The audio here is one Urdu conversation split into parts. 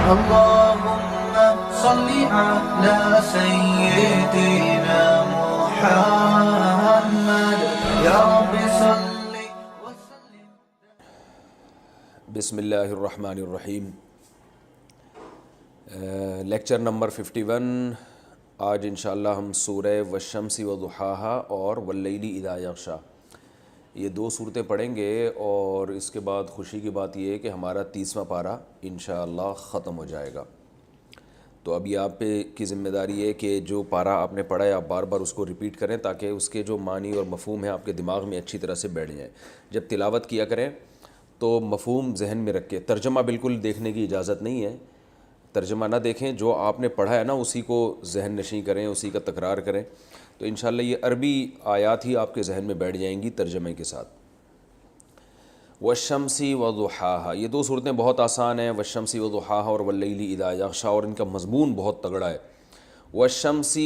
اللهم صل على سيدنا محمد يا رب صل وسلم. بسم اللہ الرحمن الرحیم. Lecture number 51. آج انشاءاللہ ہم سورہ والشمس وضحاہا اور واللیل اذا یغشا یہ دو صورتیں پڑھیں گے، اور اس کے بعد خوشی کی بات یہ ہے کہ ہمارا 30واں پارہ انشاءاللہ ختم ہو جائے گا. تو ابھی آپ پہ کی ذمہ داری ہے کہ جو پارہ آپ نے پڑھا ہے آپ بار بار اس کو ریپیٹ کریں تاکہ اس کے جو معنی اور مفہوم ہیں آپ کے دماغ میں اچھی طرح سے بیٹھ جائیں. جب تلاوت کیا کریں تو مفہوم ذہن میں رکھ کے، ترجمہ بالکل دیکھنے کی اجازت نہیں ہے، ترجمہ نہ دیکھیں، جو آپ نے پڑھا ہے نا اسی کو ذہن نشیں کریں، اسی کا تکرار کریں، تو انشاءاللہ یہ عربی آیات ہی آپ کے ذہن میں بیٹھ جائیں گی ترجمے کے ساتھ. والشمس وضحاہا، یہ دو صورتیں بہت آسان ہیں، والشمس وضحاہا اور واللیل اذا یغشا، اور ان کا مضمون بہت تگڑا ہے. والشمس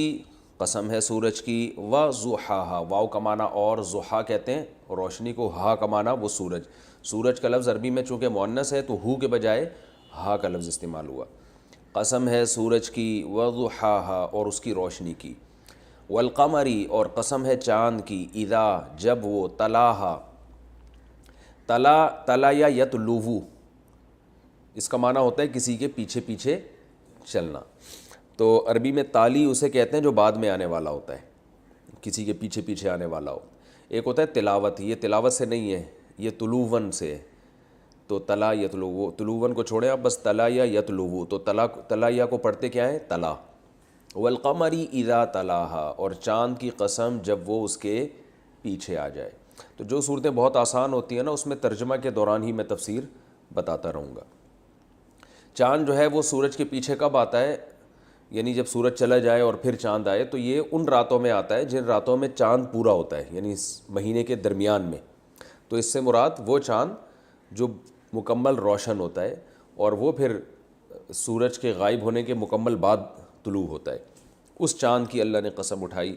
قسم ہے سورج کی، وضحاہا واو کا معنی اور ضحا کہتے ہیں، روشنی کو ہا کا معنی وہ سورج. سورج کا لفظ عربی میں چونکہ مؤنث ہے تو ہو کے بجائے ہا کا لفظ استعمال ہوا. قسم ہے سورج کی، وضحاہا اور اس کی روشنی کی، والقمری اور قسم ہے چاند کی، اذا جب وہ، تلاہا تلا یا یتلوو، اس کا معنی ہوتا ہے کسی کے پیچھے پیچھے چلنا. تو عربی میں تالی اسے کہتے ہیں جو بعد میں آنے والا ہوتا ہے، کسی کے پیچھے پیچھے آنے والا ہو. ایک ہوتا ہے تلاوت، یہ تلاوت سے نہیں ہے، یہ طلوون سے ہے. تو تلا یتلوو، طلوون کو چھوڑیں آپ، بس تلا یا یتلوو. تو تلا یا کو پڑھتے کیا ہے؟ تلا. والقمری اذا تلاہا، اور چاند کی قسم جب وہ اس کے پیچھے آ جائے. تو جو صورتیں بہت آسان ہوتی ہیں نا اس میں ترجمہ کے دوران ہی میں تفسیر بتاتا رہوں گا. چاند جو ہے وہ سورج کے پیچھے کب آتا ہے؟ یعنی جب سورج چلا جائے اور پھر چاند آئے، تو یہ ان راتوں میں آتا ہے جن راتوں میں چاند پورا ہوتا ہے، یعنی اس مہینے کے درمیان میں. تو اس سے مراد وہ چاند جو مکمل روشن ہوتا ہے، اور وہ پھر سورج کے غائب ہونے کے مکمل بعد طلوع ہوتا ہے. اس چاند کی اللہ نے قسم اٹھائی.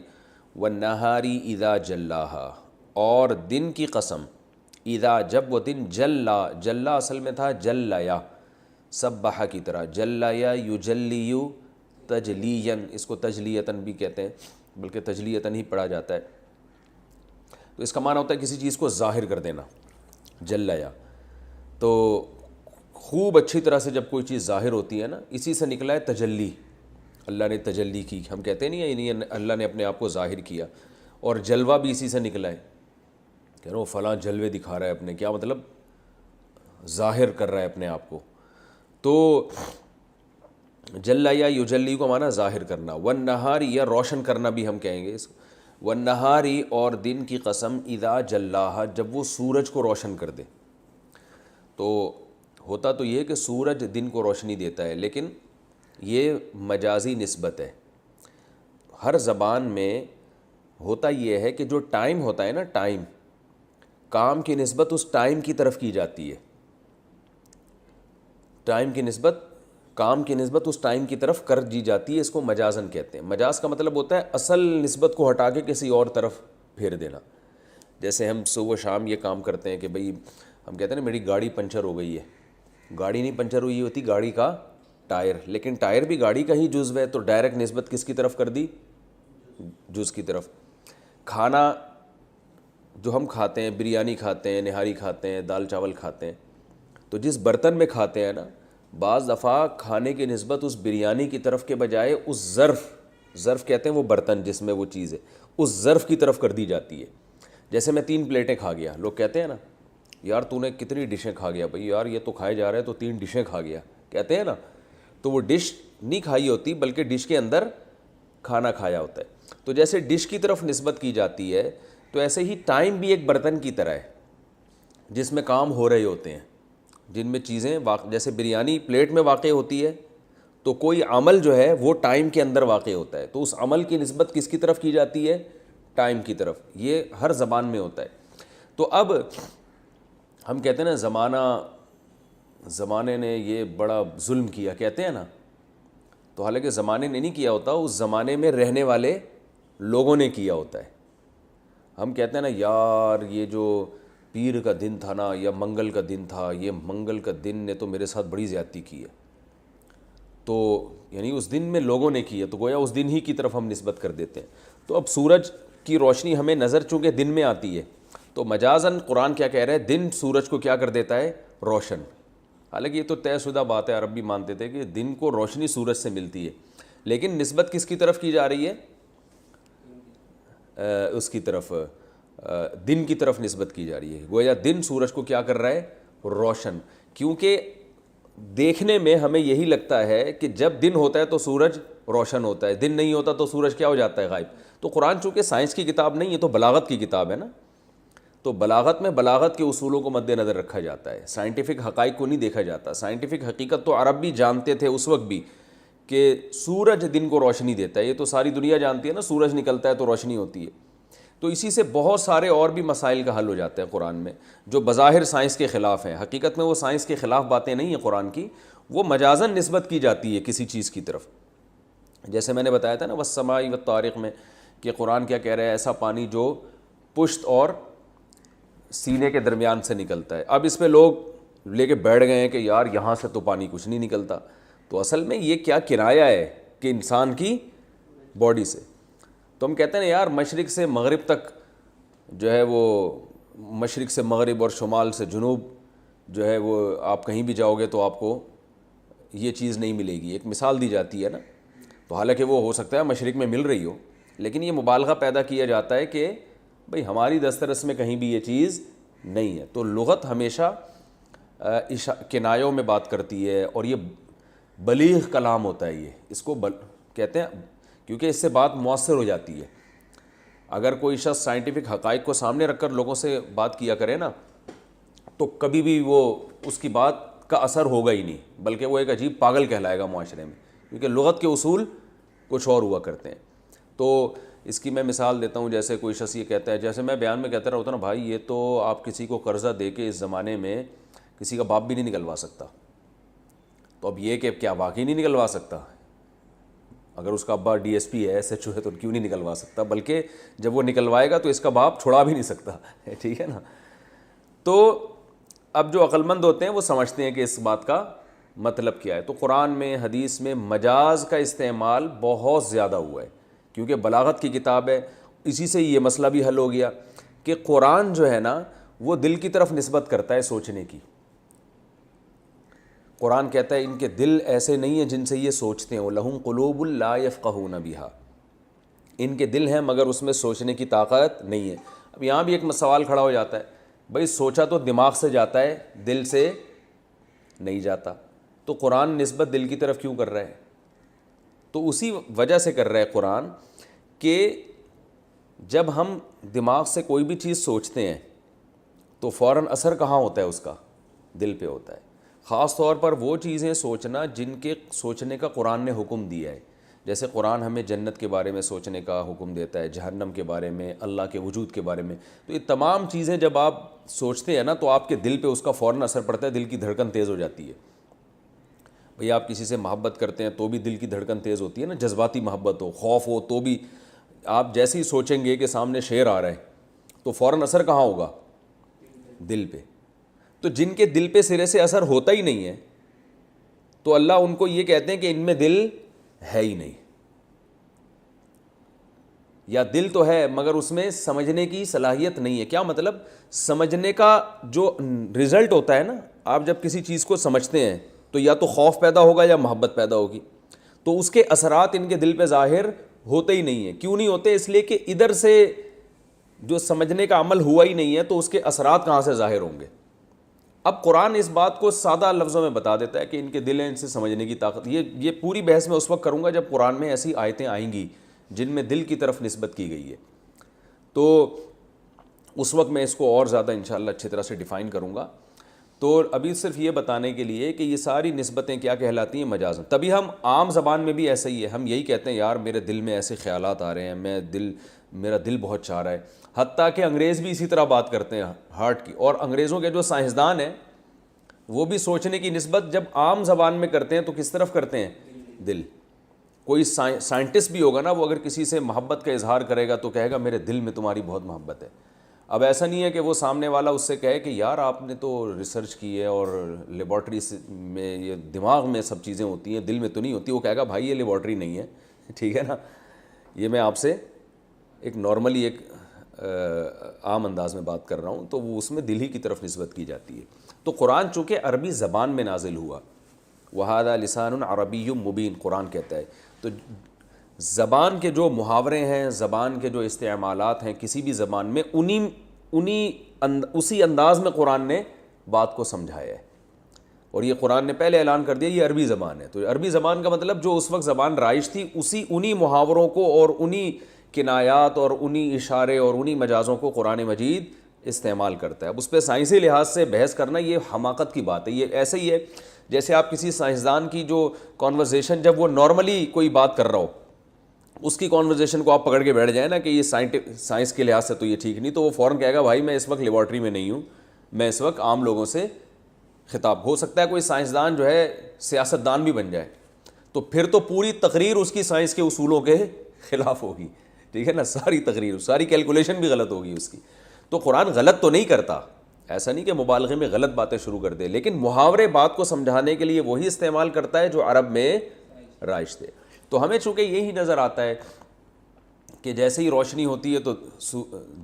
والنہاری اذا جلاہا، اور دن کی قسم، اذا جب وہ دن، جلا اصل میں تھا جلیا، سبحہ کی طرح، جلیا یجلیو تجلیاً، اس کو تجلیتاً بھی کہتے ہیں، بلکہ تجلیتاً ہی پڑھا جاتا ہے. تو اس کا معنی ہوتا ہے کسی چیز کو ظاہر کر دینا، جلیا. تو خوب اچھی طرح سے جب کوئی چیز ظاہر ہوتی ہے نا، اسی سے نکلا ہے تجلی. اللہ نے تجلی کی، ہم کہتے نہیں ہیں یعنی اللہ نے اپنے آپ کو ظاہر کیا. اور جلوہ بھی اسی سے نکلا ہے، کہ وہ فلاں جلوے دکھا رہا ہے اپنے، کیا مطلب؟ ظاہر کر رہا ہے اپنے آپ کو. تو جلا یا یجلی کو معنی ظاہر کرنا. والنہاری یا روشن کرنا بھی ہم کہیں گے اس کو. والنہاری اور دن کی قسم، اذا جلاہا جب وہ سورج کو روشن کر دے. تو ہوتا تو یہ کہ سورج دن کو روشنی دیتا ہے، لیکن یہ مجازی نسبت ہے. ہر زبان میں ہوتا یہ ہے کہ جو ٹائم ہوتا ہے نا، ٹائم، کام کی نسبت اس ٹائم کی طرف کی جاتی ہے. ٹائم کی نسبت، کام کی نسبت اس ٹائم کی طرف کر دی جاتی ہے، اس کو مجازن کہتے ہیں. مجاز کا مطلب ہوتا ہے اصل نسبت کو ہٹا کے کسی اور طرف پھیر دینا. جیسے ہم صبح و شام یہ کام کرتے ہیں کہ بھئی ہم کہتے ہیں نا میری گاڑی پنچر ہو گئی ہے. گاڑی نہیں پنچر ہوئی ہوتی، گاڑی کا ٹائر، لیکن ٹائر بھی گاڑی کا ہی جزو ہے، تو ڈائریکٹ نسبت کس کی طرف کر دی؟ جز کی طرف. کھانا جو ہم کھاتے ہیں، بریانی کھاتے ہیں، نہاری کھاتے ہیں، دال چاول کھاتے ہیں، تو جس برتن میں کھاتے ہیں نا، بعض دفعہ کھانے کی نسبت اس بریانی کی طرف کے بجائے اس ظرف کہتے ہیں وہ برتن جس میں وہ چیز ہے، اس ظرف کی طرف کر دی جاتی ہے. جیسے میں 3 پلیٹیں کھا گیا، لوگ کہتے ہیں نا یار تو نے کتنی ڈشیں کھا گیا، بھئی یار یہ تو کھائے جا رہا ہے تو 3 ڈشیں کھا گیا، کہتے ہیں نا. تو وہ ڈش نہیں کھائی ہوتی بلکہ ڈش کے اندر کھانا کھایا ہوتا ہے. تو جیسے ڈش کی طرف نسبت کی جاتی ہے، تو ایسے ہی ٹائم بھی ایک برتن کی طرح ہے جس میں کام ہو رہے ہوتے ہیں، جن میں چیزیں جیسے بریانی پلیٹ میں واقع ہوتی ہے، تو کوئی عمل جو ہے وہ ٹائم کے اندر واقع ہوتا ہے، تو اس عمل کی نسبت کس کی طرف کی جاتی ہے؟ ٹائم کی طرف. یہ ہر زبان میں ہوتا ہے. تو اب ہم کہتے ہیں نا زمانے نے یہ بڑا ظلم کیا، کہتے ہیں نا، تو حالانکہ زمانے نے نہیں کیا ہوتا، اس زمانے میں رہنے والے لوگوں نے کیا ہوتا ہے. ہم کہتے ہیں نا یار یہ جو پیر کا دن تھا نا، یا منگل کا دن تھا، یہ منگل کا دن نے تو میرے ساتھ بڑی زیادتی کی ہے. تو یعنی اس دن میں لوگوں نے کی ہے، تو گویا اس دن ہی کی طرف ہم نسبت کر دیتے ہیں۔ تو اب سورج کی روشنی ہمیں نظر چونکہ دن میں آتی ہے، تو مجازاً قرآن کیا کہہ رہا ہے، دن سورج کو کیا کر دیتا ہے، روشن۔ حالانکہ یہ تو طے شدہ بات ہے، عرب بھی مانتے تھے کہ دن کو روشنی سورج سے ملتی ہے، لیکن نسبت کس کی طرف کی جا رہی ہے، اس کی طرف، دن کی طرف نسبت کی جا رہی ہے۔ گویا دن سورج کو کیا کر رہا ہے، روشن، کیونکہ دیکھنے میں ہمیں یہی لگتا ہے کہ جب دن ہوتا ہے تو سورج روشن ہوتا ہے، دن نہیں ہوتا تو سورج کیا ہو جاتا ہے، غائب۔ تو قرآن چونکہ سائنس کی کتاب نہیں ہے، تو بلاغت کی کتاب ہے نا، تو بلاغت میں بلاغت کے اصولوں کو مد نظر رکھا جاتا ہے، سائنٹیفک حقائق کو نہیں دیکھا جاتا۔ سائنٹیفک حقیقت تو عرب بھی جانتے تھے اس وقت بھی کہ سورج دن کو روشنی دیتا ہے، یہ تو ساری دنیا جانتی ہے نا، سورج نکلتا ہے تو روشنی ہوتی ہے۔ تو اسی سے بہت سارے اور بھی مسائل کا حل ہو جاتا ہے قرآن میں، جو بظاہر سائنس کے خلاف ہیں، حقیقت میں وہ سائنس کے خلاف باتیں نہیں ہیں قرآن کی، وہ مجازاً نسبت کی جاتی ہے کسی چیز کی طرف۔ جیسے میں نے بتایا تھا نا والسماء والطارق میں، کہ قرآن کیا کہہ رہا ہے، ایسا پانی جو پشت اور سینے کے درمیان سے نکلتا ہے۔ اب اس میں لوگ لے کے بیٹھ گئے ہیں کہ یار یہاں سے تو پانی کچھ نہیں نکلتا، تو اصل میں یہ کیا کنایا ہے کہ انسان کی باڈی سے۔ تو ہم کہتے ہیں یار مشرق سے مغرب تک جو ہے وہ، مشرق سے مغرب اور شمال سے جنوب جو ہے وہ، آپ کہیں بھی جاؤ گے تو آپ کو یہ چیز نہیں ملے گی، ایک مثال دی جاتی ہے نا، تو حالانکہ وہ ہو سکتا ہے مشرق میں مل رہی ہو، لیکن یہ مبالغہ پیدا کیا جاتا ہے کہ بھئی ہماری دسترس میں کہیں بھی یہ چیز نہیں ہے۔ تو لغت ہمیشہ کنایوں میں بات کرتی ہے، اور یہ بلیغ کلام ہوتا ہے، یہ اس کو کہتے ہیں، کیونکہ اس سے بات مؤثر ہو جاتی ہے۔ اگر کوئی شخص سائنٹیفک حقائق کو سامنے رکھ کر لوگوں سے بات کیا کرے نا، تو کبھی بھی وہ اس کی بات کا اثر ہوگا ہی نہیں، بلکہ وہ ایک عجیب پاگل کہلائے گا معاشرے میں، کیونکہ لغت کے اصول کچھ اور ہوا کرتے ہیں۔ تو اس کی میں مثال دیتا ہوں، جیسے کوئی شخص یہ کہتا ہے، جیسے میں بیان میں کہتا رہا ہوتا نا، بھائی یہ تو آپ کسی کو قرضہ دے کے اس زمانے میں کسی کا باپ بھی نہیں نکلوا سکتا، تو اب یہ کہ کیا واقعی نہیں نکلوا سکتا؟ اگر اس کا ابا ڈی ایس پی ہے، ایس ایچ او ہے، تو کیوں نہیں نکلوا سکتا؟ بلکہ جب وہ نکلوائے گا تو اس کا باپ چھڑا بھی نہیں سکتا، ٹھیک ہے نا۔ تو اب جو عقل مند ہوتے ہیں وہ سمجھتے ہیں کہ اس بات کا مطلب کیا ہے۔ تو قرآن میں، حدیث میں مجاز کا استعمال بہت زیادہ ہوا ہے، کیونکہ بلاغت کی کتاب ہے۔ اسی سے یہ مسئلہ بھی حل ہو گیا کہ قرآن جو ہے نا وہ دل کی طرف نسبت کرتا ہے سوچنے کی۔ قرآن کہتا ہے ان کے دل ایسے نہیں ہیں جن سے یہ سوچتے ہیں، لَهُمْ قُلُوبٌ لَا يَفْقَهُونَ بِهَا، ان کے دل ہیں مگر اس میں سوچنے کی طاقت نہیں ہے۔ اب یہاں بھی ایک سوال کھڑا ہو جاتا ہے، بھئی سوچا تو دماغ سے جاتا ہے، دل سے نہیں جاتا، تو قرآن نسبت دل کی طرف کیوں کر رہا ہے؟ تو اسی وجہ سے کر رہا ہے قرآن کہ جب ہم دماغ سے کوئی بھی چیز سوچتے ہیں تو فوراً اثر کہاں ہوتا ہے اس کا؟ دل پہ ہوتا ہے۔ خاص طور پر وہ چیزیں سوچنا جن کے سوچنے کا قرآن نے حکم دیا ہے، جیسے قرآن ہمیں جنت کے بارے میں سوچنے کا حکم دیتا ہے، جہنم کے بارے میں، اللہ کے وجود کے بارے میں۔ تو یہ تمام چیزیں جب آپ سوچتے ہیں نا تو آپ کے دل پہ اس کا فوراً اثر پڑتا ہے، دل کی دھڑکن تیز ہو جاتی ہے۔ بھئی آپ کسی سے محبت کرتے ہیں تو بھی دل کی دھڑکن تیز ہوتی ہے نا، جذباتی محبت ہو، خوف ہو تو بھی آپ جیسے ہی سوچیں گے کہ سامنے شیر آ رہا ہے تو فوراً اثر کہاں ہوگا؟ دل پہ۔ تو جن کے دل پہ سرے سے اثر ہوتا ہی نہیں ہے تو اللہ ان کو یہ کہتے ہیں کہ ان میں دل ہے ہی نہیں، یا دل تو ہے مگر اس میں سمجھنے کی صلاحیت نہیں ہے۔ کیا مطلب؟ سمجھنے کا جو رزلٹ ہوتا ہے نا، آپ جب کسی چیز کو سمجھتے ہیں تو یا تو خوف پیدا ہوگا یا محبت پیدا ہوگی، تو اس کے اثرات ان کے دل پہ ظاہر ہوتے ہی نہیں ہیں۔ کیوں نہیں ہوتے؟ اس لیے کہ ادھر سے جو سمجھنے کا عمل ہوا ہی نہیں ہے تو اس کے اثرات کہاں سے ظاہر ہوں گے؟ اب قرآن اس بات کو سادہ لفظوں میں بتا دیتا ہے کہ ان کے دل ہیں، ان سے سمجھنے کی طاقت۔ یہ پوری بحث میں اس وقت کروں گا جب قرآن میں ایسی آیتیں آئیں گی جن میں دل کی طرف نسبت کی گئی ہے، تو اس وقت میں اس کو اور زیادہ انشاءاللہ اچھی طرح سے ڈیفائن کروں گا۔ تو ابھی صرف یہ بتانے کے لیے کہ یہ ساری نسبتیں کیا کہلاتی ہیں؟ مجازاً۔ تبھی ہم عام زبان میں بھی ایسا ہی ہے، ہم یہی کہتے ہیں یار میرے دل میں ایسے خیالات آ رہے ہیں، میرا دل بہت چاہ رہا ہے۔ حتیٰ کہ انگریز بھی اسی طرح بات کرتے ہیں ہارٹ کی، اور انگریزوں کے جو سائنسدان ہیں وہ بھی سوچنے کی نسبت جب عام زبان میں کرتے ہیں تو کس طرف کرتے ہیں؟ دل۔ کوئی سائنٹسٹ بھی ہوگا نا، وہ اگر کسی سے محبت کا اظہار کرے گا تو کہے گا میرے دل میں تمہاری بہت محبت ہے، اب ایسا نہیں ہے کہ وہ سامنے والا اس سے کہے کہ یار آپ نے تو ریسرچ کی ہے اور لیبارٹری میں یہ دماغ میں سب چیزیں ہوتی ہیں، دل میں تو نہیں ہوتی. وہ کہے گا بھائی یہ لیبارٹری نہیں ہے، ٹھیک ہے نا. یہ میں آپ سے ایک نارملی ایک عام انداز میں بات کر رہا ہوں، تو وہ اس میں دل ہی کی طرف نسبت کی جاتی ہے. تو قرآن چونکہ عربی زبان میں نازل ہوا، وَهَذَا لِسَانٌ عَرَبِيٌّ مُبِينٌ قرآن کہتا ہے، تو زبان کے جو محاورے ہیں، زبان کے جو استعمالات ہیں کسی بھی زبان میں، اسی انداز میں قرآن نے بات کو سمجھایا ہے. اور یہ قرآن نے پہلے اعلان کر دیا یہ عربی زبان ہے. تو عربی زبان کا مطلب جو اس وقت زبان رائج تھی انہی محاوروں کو اور انہی کنایات اور انہی اشارے اور انہی مجازوں کو قرآن مجید استعمال کرتا ہے. اب اس پہ سائنسی لحاظ سے بحث کرنا یہ حماقت کی بات ہے. یہ ایسے ہی ہے جیسے آپ کسی سائنسدان کی جو کانورزیشن، جب وہ نارملی کوئی بات کر رہا ہو، اس کی کانورزیشن کو آپ پکڑ کے بیٹھ جائیں نا کہ یہ سائنس کے لحاظ سے تو یہ ٹھیک نہیں، تو وہ فوراً کہے گا بھائی میں اس وقت لیبارٹری میں نہیں ہوں، میں اس وقت عام لوگوں سے خطاب. ہو سکتا ہے کوئی سائنسدان جو ہے سیاستدان بھی بن جائے، تو پھر تو پوری تقریر اس کی سائنس کے اصولوں کے خلاف ہوگی، ٹھیک ہے نا. ساری تقریر، ساری کیلکولیشن بھی غلط ہوگی اس کی. تو قرآن غلط تو نہیں کرتا، ایسا نہیں کہ مبالغے میں غلط باتیں شروع کر دے، لیکن محاورے بات کو سمجھانے کے لیے وہی استعمال کرتا ہے جو عرب میں رائج تھے. تو ہمیں چونکہ یہی نظر آتا ہے کہ جیسے ہی روشنی ہوتی ہے تو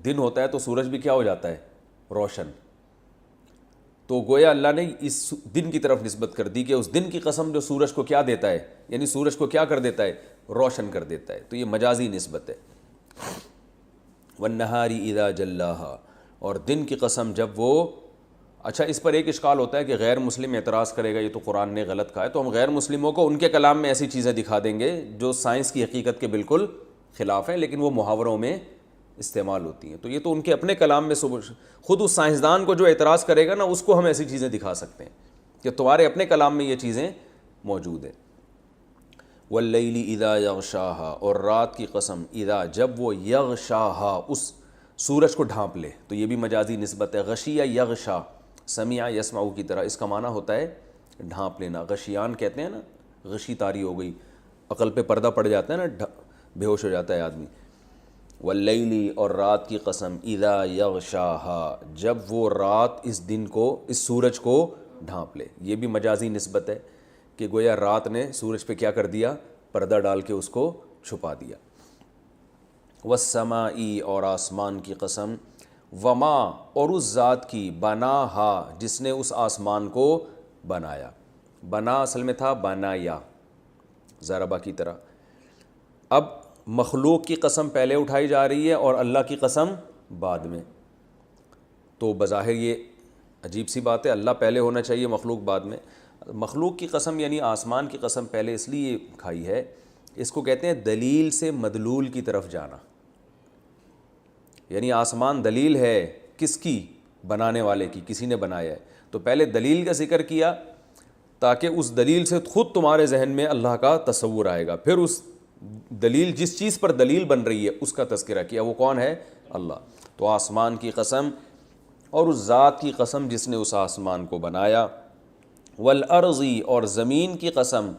دن ہوتا ہے تو سورج بھی کیا ہو جاتا ہے؟ روشن. تو گویا اللہ نے اس دن کی طرف نسبت کر دی کہ اس دن کی قسم جو سورج کو کیا دیتا ہے، یعنی سورج کو کیا کر دیتا ہے؟ روشن کر دیتا ہے. تو یہ مجازی نسبت ہے. وَالنَّهَارِ إِذَا جَلَّاهَا، اور دن کی قسم جب وہ، اچھا اس پر ایک اشکال ہوتا ہے کہ غیر مسلم اعتراض کرے گا یہ تو قرآن نے غلط کہا ہے، تو ہم غیر مسلموں کو ان کے کلام میں ایسی چیزیں دکھا دیں گے جو سائنس کی حقیقت کے بالکل خلاف ہیں، لیکن وہ محاوروں میں استعمال ہوتی ہیں. تو یہ تو ان کے اپنے کلام میں خود اس سائنسدان کو جو اعتراض کرے گا نا اس کو ہم ایسی چیزیں دکھا سکتے ہیں کہ تمہارے اپنے کلام میں یہ چیزیں موجود ہیں. وَاللَّيْلِ إِذَا يَغْشَاهَا، اور رات کی قسم، اذا جب وہ، یغشاها اس سورج کو ڈھانپ لے. تو یہ بھی مجازی نسبت ہے. غشیہ یغشا، سمع یسمع کی طرح، اس کا معنی ہوتا ہے ڈھانپ لینا. غشیان کہتے ہیں نا، غشی طاری ہو گئی، عقل پہ پردہ پڑ جاتا ہے نا، بے ہوش ہو جاتا ہے آدمی. واللیل، اور رات کی قسم، اذا یغشاها جب وہ رات اس دن کو، اس سورج کو ڈھانپ لے. یہ بھی مجازی نسبت ہے کہ گویا رات نے سورج پہ کیا کر دیا؟ پردہ ڈال کے اس کو چھپا دیا. والسماء، اور آسمان کی قسم، وما، اور اس ذات کی، بناہا جس نے اس آسمان کو بنایا. بنا اصل میں تھا بنایا، ضربہ کی طرح. اب مخلوق کی قسم پہلے اٹھائی جا رہی ہے اور اللہ کی قسم بعد میں. تو بظاہر یہ عجیب سی بات ہے، اللہ پہلے ہونا چاہیے، مخلوق بعد میں. مخلوق کی قسم یعنی آسمان کی قسم پہلے اس لیے کھائی ہے، اس کو کہتے ہیں دلیل سے مدلول کی طرف جانا. یعنی آسمان دلیل ہے کس کی؟ بنانے والے کی، کسی نے بنایا ہے. تو پہلے دلیل کا ذکر کیا تاکہ اس دلیل سے خود تمہارے ذہن میں اللہ کا تصور آئے گا. پھر اس دلیل، جس چیز پر دلیل بن رہی ہے اس کا تذکرہ کیا، وہ کون ہے؟ اللہ. تو آسمان کی قسم اور اس ذات کی قسم جس نے اس آسمان کو بنایا. والارض، اور زمین کی قسم،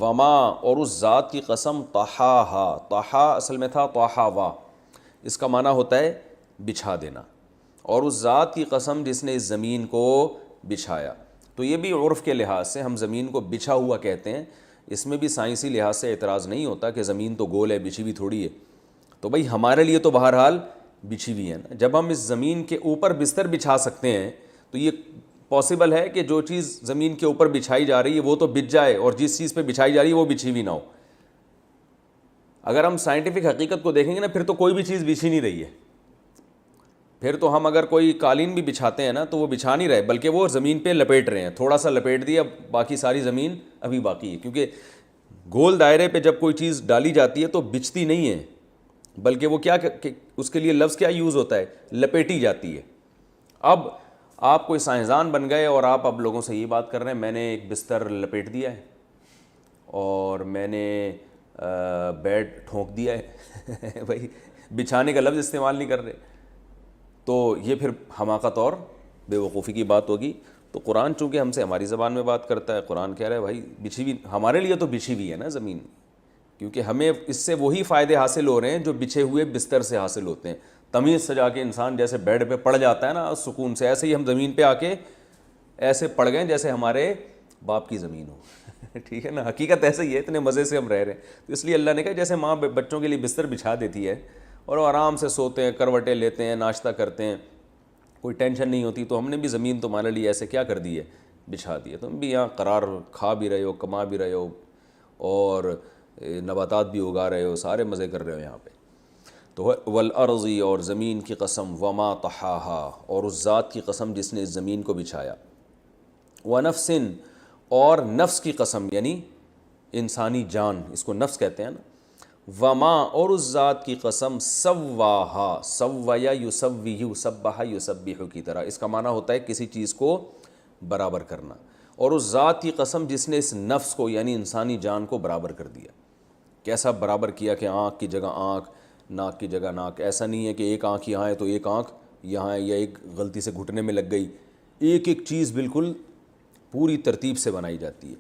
وما، اور اس ذات کی قسم، طحاہا. طحا اصل میں تھا طحاوا، اس کا معنی ہوتا ہے بچھا دینا. اور اس ذات کی قسم جس نے اس زمین کو بچھایا. تو یہ بھی عرف کے لحاظ سے ہم زمین کو بچھا ہوا کہتے ہیں، اس میں بھی سائنسی لحاظ سے اعتراض نہیں ہوتا کہ زمین تو گول ہے، بچھی ہوئی تھوڑی ہے. تو بھائی ہمارے لیے تو بہرحال بچھی ہوئی ہے نا. جب ہم اس زمین کے اوپر بستر بچھا سکتے ہیں تو یہ پاسبل ہے کہ جو چیز زمین کے اوپر بچھائی جا رہی ہے وہ تو بچھ جائے اور جس چیز پہ بچھائی جا رہی ہے وہ بچھی ہوئی نہ ہو. اگر ہم سائنٹیفک حقیقت کو دیکھیں گے نا، پھر تو کوئی بھی چیز بچھی نہیں رہی ہے. پھر تو ہم اگر کوئی قالین بھی بچھاتے ہیں نا تو وہ بچھا نہیں رہے بلکہ وہ زمین پہ لپیٹ رہے ہیں. تھوڑا سا لپیٹ دیا، باقی ساری زمین ابھی باقی ہے. کیونکہ گول دائرے پہ جب کوئی چیز ڈالی جاتی ہے تو بچھتی نہیں ہے، بلکہ وہ کیا، اس کے لیے لفظ کیا یوز ہوتا ہے؟ لپیٹی جاتی ہے. اب آپ کوئی سائنسدان بن گئے اور آپ اب لوگوں سے یہ بات کر رہے ہیں میں نے ایک بستر لپیٹ دیا ہے اور میں نے بیڈ ٹھونک دیا ہے بھائی بچھانے کا لفظ استعمال نہیں کر رہے، تو یہ پھر حماقت اور بے وقوفی کی بات ہوگی. تو قرآن چونکہ ہم سے ہماری زبان میں بات کرتا ہے، قرآن کہہ رہا ہے بھائی بچھی ہوئی، ہمارے لیے تو بچھی ہوئی ہے نا زمین، کیونکہ ہمیں اس سے وہی فائدے حاصل ہو رہے ہیں جو بچھے ہوئے بستر سے حاصل ہوتے ہیں. تمیز سے جا کے انسان جیسے بیڈ پہ پڑ جاتا ہے نا سکون سے، ایسے ہی ہم زمین پہ آ کے ایسے پڑ گئے جیسے ہمارے باپ کی زمین ہو ٹھیک ہے نا، حقیقت ایسے ہی ہے، اتنے مزے سے ہم رہ رہے ہیں۔ تو اس لیے اللہ نے کہا جیسے ماں بچوں کے لیے بستر بچھا دیتی ہے اور وہ آرام سے سوتے ہیں، کروٹیں لیتے ہیں، ناشتہ کرتے ہیں، کوئی ٹینشن نہیں ہوتی، تو ہم نے بھی زمین تمہارے لیے ایسے کیا کر دی ہے، بچھا دی ہے، تم بھی یہاں قرار کھا بھی رہے ہو، کما بھی رہے ہو، اور نباتات بھی اگا رہے ہو، سارے مزے کر رہے ہو یہاں پہ۔ تو والارض، اور زمین کی قسم، وما طحاہا، اور اس ذات کی قسم جس نے اس زمین کو بچھایا، ونفس، اور نفس کی قسم یعنی انسانی جان، اس کو نفس کہتے ہیں نا، وما، اور اس ذات کی قسم، سواہا، سویا یسویہ، سبح یسبح کی طرح، اس کا معنی ہوتا ہے کسی چیز کو برابر کرنا، اور اس ذات کی قسم جس نے اس نفس کو یعنی انسانی جان کو برابر کر دیا۔ کیسا برابر کیا کہ آنکھ کی جگہ آنکھ، ناک کی جگہ ناک، ایسا نہیں ہے کہ ایک آنکھ یہاں ہے تو ایک آنکھ یہاں ہے، یا ایک غلطی سے گھٹنے میں لگ گئی، ایک ایک چیز بالکل پوری ترتیب سے بنائی جاتی ہے۔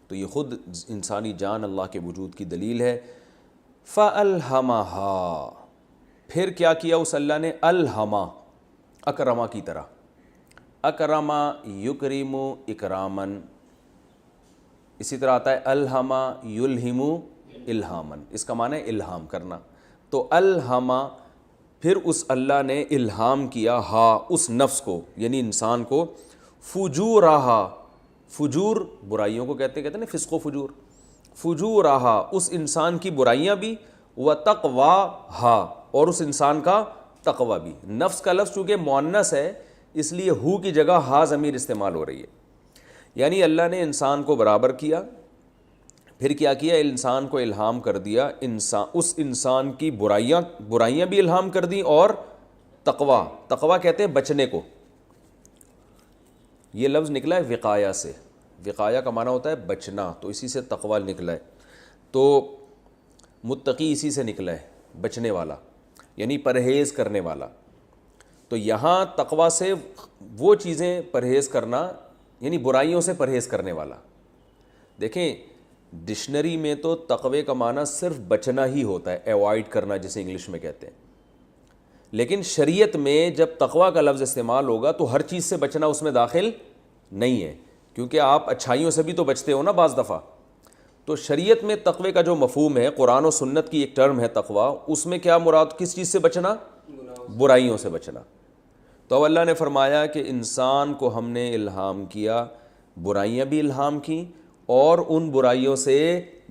تو یہ خود انسانی جان اللہ کے وجود کی دلیل ہے۔ فَأَلْهَمَهَا، پھر کیا کیا اس اللہ نے، الہما، اکرما کی طرح، اکرما یکرم اکرامن، اسی طرح آتا ہے الہما یلہم الہامن، اس کا معنی ہے الہام کرنا۔ تو الہما، پھر اس اللہ نے الہام کیا، ہا، اس نفس کو یعنی انسان کو، فجورہا، فجور برائیوں کو کہتے ہیں نا، فسق و فجور، فجورہا، اس انسان کی برائیاں بھی، وتقواہا، اور اس انسان کا تقوی بھی۔ نفس کا لفظ چونکہ مؤنث ہے اس لیے ہو کی جگہ ہا ضمیر استعمال ہو رہی ہے، یعنی اللہ نے انسان کو برابر کیا، پھر کیا کیا، انسان کو الہام کر دیا، اس انسان کی برائیاں بھی الہام کر دیں، اور تقوی کہتے ہیں بچنے کو، یہ لفظ نکلا ہے وقایا سے، وقایا کا معنی ہوتا ہے بچنا، تو اسی سے تقوی نکلا ہے، تو متقی اسی سے نکلا ہے، بچنے والا یعنی پرہیز کرنے والا۔ تو یہاں تقوی سے وہ چیزیں پرہیز کرنا یعنی برائیوں سے پرہیز کرنے والا۔ دیکھیں ڈکشنری میں تو تقوی کا معنی صرف بچنا ہی ہوتا ہے، ایوائڈ کرنا جسے انگلش میں کہتے ہیں، لیکن شریعت میں جب تقوی کا لفظ استعمال ہوگا تو ہر چیز سے بچنا اس میں داخل نہیں ہے، کیونکہ آپ اچھائیوں سے بھی تو بچتے ہو نا بعض دفعہ۔ تو شریعت میں تقوی کا جو مفہوم ہے، قرآن و سنت کی ایک ٹرم ہے تقوی، اس میں کیا مراد، کس چیز سے بچنا، برائیوں سے بچنا۔ تو اب اللہ نے فرمایا کہ انسان کو ہم نے الہام کیا، برائیاں بھی الہام کیں، اور ان برائیوں سے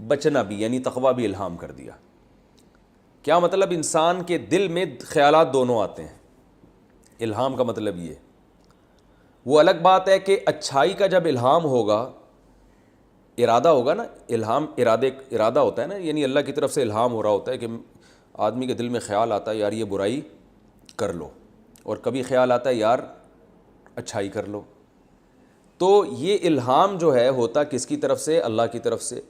بچنا بھی یعنی تقوی بھی الہام کر دیا۔ کیا مطلب، انسان کے دل میں خیالات دونوں آتے ہیں، الہام کا مطلب یہ۔ وہ الگ بات ہے کہ اچھائی کا جب الہام ہوگا، ارادہ ہوگا نا، الہام ارادہ ہوتا ہے نا، یعنی اللہ کی طرف سے الہام ہو رہا ہوتا ہے کہ آدمی کے دل میں خیال آتا ہے یار یہ برائی کر لو، اور کبھی خیال آتا ہے یار اچھائی کر لو۔ تو یہ الہام جو ہے ہوتا کس کی طرف سے، اللہ کی طرف سے۔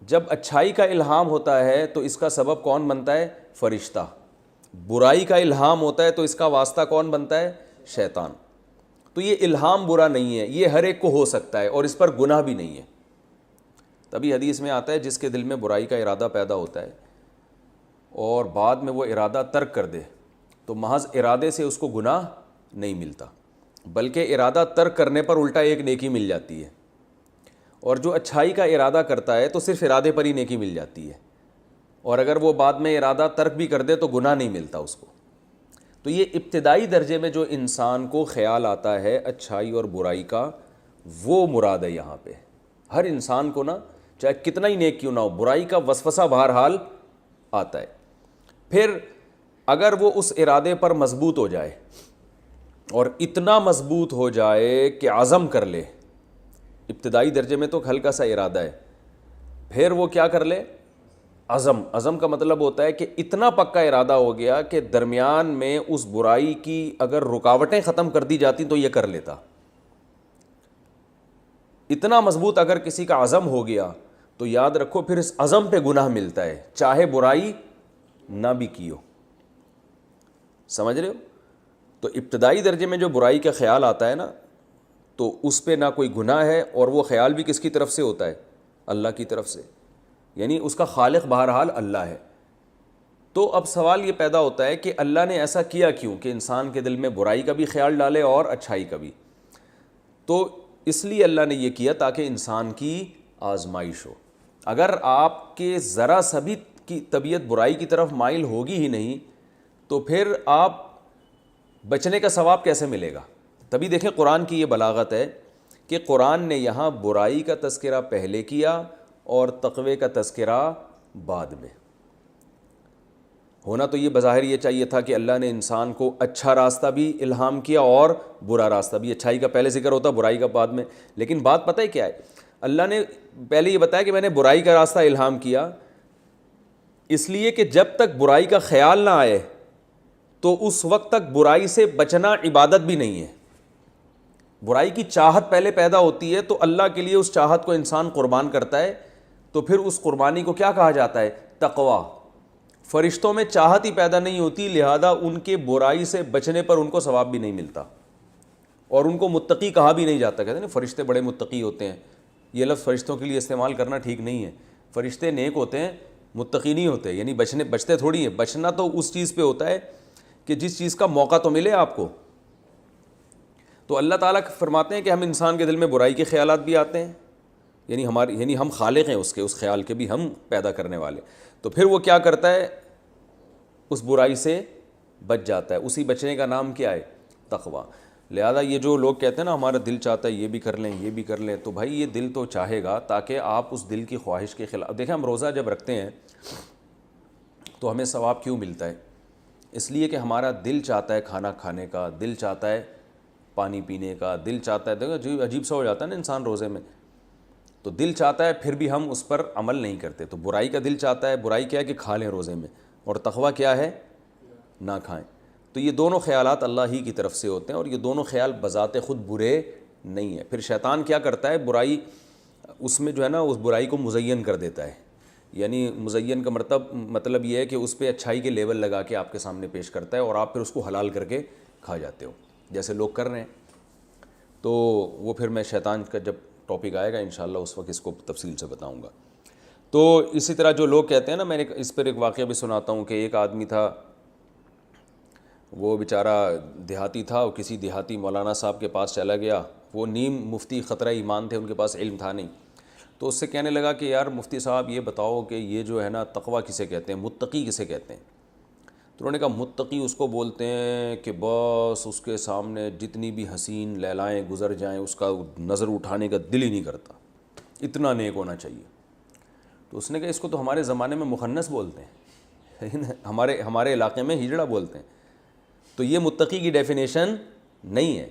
جب اچھائی کا الہام ہوتا ہے تو اس کا سبب کون بنتا ہے، فرشتہ۔ برائی کا الہام ہوتا ہے تو اس کا واسطہ کون بنتا ہے، شیطان۔ تو یہ الہام برا نہیں ہے، یہ ہر ایک کو ہو سکتا ہے، اور اس پر گناہ بھی نہیں ہے۔ تبھی حدیث میں آتا ہے جس کے دل میں برائی کا ارادہ پیدا ہوتا ہے اور بعد میں وہ ارادہ ترک کر دے تو محض ارادے سے اس کو گناہ نہیں ملتا، بلکہ ارادہ ترک کرنے پر الٹا ایک نیکی مل جاتی ہے، اور جو اچھائی کا ارادہ کرتا ہے تو صرف ارادے پر ہی نیکی مل جاتی ہے، اور اگر وہ بعد میں ارادہ ترک بھی کر دے تو گناہ نہیں ملتا اس کو۔ تو یہ ابتدائی درجے میں جو انسان کو خیال آتا ہے اچھائی اور برائی کا، وہ مراد ہے یہاں پہ۔ ہر انسان کو نا چاہے کتنا ہی نیک کیوں نہ ہو، برائی کا وسوسہ بہرحال آتا ہے۔ پھر اگر وہ اس ارادے پر مضبوط ہو جائے، اور اتنا مضبوط ہو جائے کہ عزم کر لے، ابتدائی درجے میں تو ہلکا سا ارادہ ہے، پھر وہ کیا کر لے، عزم کا مطلب ہوتا ہے کہ اتنا پکا ارادہ ہو گیا کہ درمیان میں اس برائی کی اگر رکاوٹیں ختم کر دی جاتی تو یہ کر لیتا۔ اتنا مضبوط اگر کسی کا عزم ہو گیا تو یاد رکھو پھر اس عزم پہ گناہ ملتا ہے، چاہے برائی نہ بھی کی ہو۔ سمجھ رہے ہو؟ تو ابتدائی درجے میں جو برائی کا خیال آتا ہے نا، تو اس پہ نہ کوئی گناہ ہے، اور وہ خیال بھی کس کی طرف سے ہوتا ہے، اللہ کی طرف سے، یعنی اس کا خالق بہرحال اللہ ہے۔ تو اب سوال یہ پیدا ہوتا ہے کہ اللہ نے ایسا کیا کیوں کہ انسان کے دل میں برائی کا بھی خیال ڈالے اور اچھائی کا بھی؟ تو اس لیے اللہ نے یہ کیا تاکہ انسان کی آزمائش ہو. اگر آپ کے ذرا سا بھی کی طبیعت برائی کی طرف مائل ہوگی ہی نہیں تو پھر آپ بچنے کا ثواب کیسے ملے گا؟ تبھی دیکھیں قرآن کی یہ بلاغت ہے کہ قرآن نے یہاں برائی کا تذکرہ پہلے کیا اور تقوی کا تذکرہ بعد میں. ہونا تو یہ بظاہر یہ چاہیے تھا کہ اللہ نے انسان کو اچھا راستہ بھی الہام کیا اور برا راستہ بھی. اچھائی کا پہلے ذکر ہوتا، برائی کا بعد میں. لیکن بات پتہ ہے کیا ہے؟ اللہ نے پہلے یہ بتایا کہ میں نے برائی کا راستہ الہام کیا اس لیے کہ جب تک برائی کا خیال نہ آئے تو اس وقت تک برائی سے بچنا عبادت بھی نہیں ہے. برائی کی چاہت پہلے پیدا ہوتی ہے تو اللہ کے لیے اس چاہت کو انسان قربان کرتا ہے، تو پھر اس قربانی کو کیا کہا جاتا ہے؟ تقویٰ. فرشتوں میں چاہت ہی پیدا نہیں ہوتی، لہذا ان کے برائی سے بچنے پر ان کو ثواب بھی نہیں ملتا اور ان کو متقی کہا بھی نہیں جاتا. کہتے ہیں نا فرشتے بڑے متقی ہوتے ہیں، یہ لفظ فرشتوں کے لیے استعمال کرنا ٹھیک نہیں ہے. فرشتے نیک ہوتے ہیں، متقی نہیں ہوتے، یعنی بچتے تھوڑی ہیں. بچنا تو اس چیز پہ ہوتا ہے کہ جس چیز کا موقع تو ملے آپ کو. تو اللہ تعالیٰ فرماتے ہیں کہ ہم انسان کے دل میں برائی کے خیالات بھی آتے ہیں، یعنی ہم خالق ہیں اس خیال کے بھی ہم پیدا کرنے والے. تو پھر وہ کیا کرتا ہے؟ اس برائی سے بچ جاتا ہے. اسی بچنے کا نام کیا ہے؟ تقویٰ. لہذا یہ جو لوگ کہتے ہیں نا ہمارا دل چاہتا ہے یہ بھی کر لیں یہ بھی کر لیں، تو بھائی یہ دل تو چاہے گا تاکہ آپ اس دل کی خواہش کے خلاف. دیکھیں ہم روزہ جب رکھتے ہیں تو ہمیں ثواب کیوں ملتا ہے؟ اس لیے کہ ہمارا دل چاہتا ہے کھانا کھانے کا، دل چاہتا ہے پانی پینے کا، دل چاہتا ہے. دیکھو عجیب سا ہو جاتا ہے نا انسان روزے میں، تو دل چاہتا ہے پھر بھی ہم اس پر عمل نہیں کرتے. تو برائی کا دل چاہتا ہے، برائی کیا ہے کہ کھا لیں روزے میں، اور تقویٰ کیا ہے؟ نہ کھائیں. تو یہ دونوں خیالات اللہ ہی کی طرف سے ہوتے ہیں اور یہ دونوں خیال بذات خود برے نہیں ہیں. پھر شیطان کیا کرتا ہے؟ برائی اس میں جو ہے نا اس برائی کو مزین کر دیتا ہے. یعنی مزین کا مطلب یہ ہے کہ اس پہ اچھائی کے لیبل لگا کے آپ کے سامنے پیش کرتا ہے اور آپ پھر اس کو حلال کر کے کھا جاتے ہو جیسے لوگ کر رہے ہیں. تو وہ پھر میں شیطان کا جب ٹاپک آئے گا انشاءاللہ اس وقت اس کو تفصیل سے بتاؤں گا. تو اسی طرح جو لوگ کہتے ہیں نا، میں نے اس پر ایک واقعہ بھی سناتا ہوں کہ ایک آدمی تھا، وہ بیچارہ دیہاتی تھا، وہ کسی دیہاتی مولانا صاحب کے پاس چلا گیا. وہ نیم مفتی خطرہ ایمان تھے، ان کے پاس علم تھا نہیں. تو اس سے کہنے لگا کہ یار مفتی صاحب یہ بتاؤ کہ یہ جو ہے نا تقویٰ کسے کہتے ہیں، متقی کسے کہتے ہیں؟ تو انہوں نے کہا متقی اس کو بولتے ہیں کہ بس اس کے سامنے جتنی بھی حسین لیلائیں گزر جائیں اس کا نظر اٹھانے کا دل ہی نہیں کرتا، اتنا نیک ہونا چاہیے. تو اس نے کہا اس کو تو ہمارے زمانے میں مخنث بولتے ہیں، ہمارے علاقے میں ہجڑا بولتے ہیں. تو یہ متقی کی ڈیفینیشن نہیں ہے.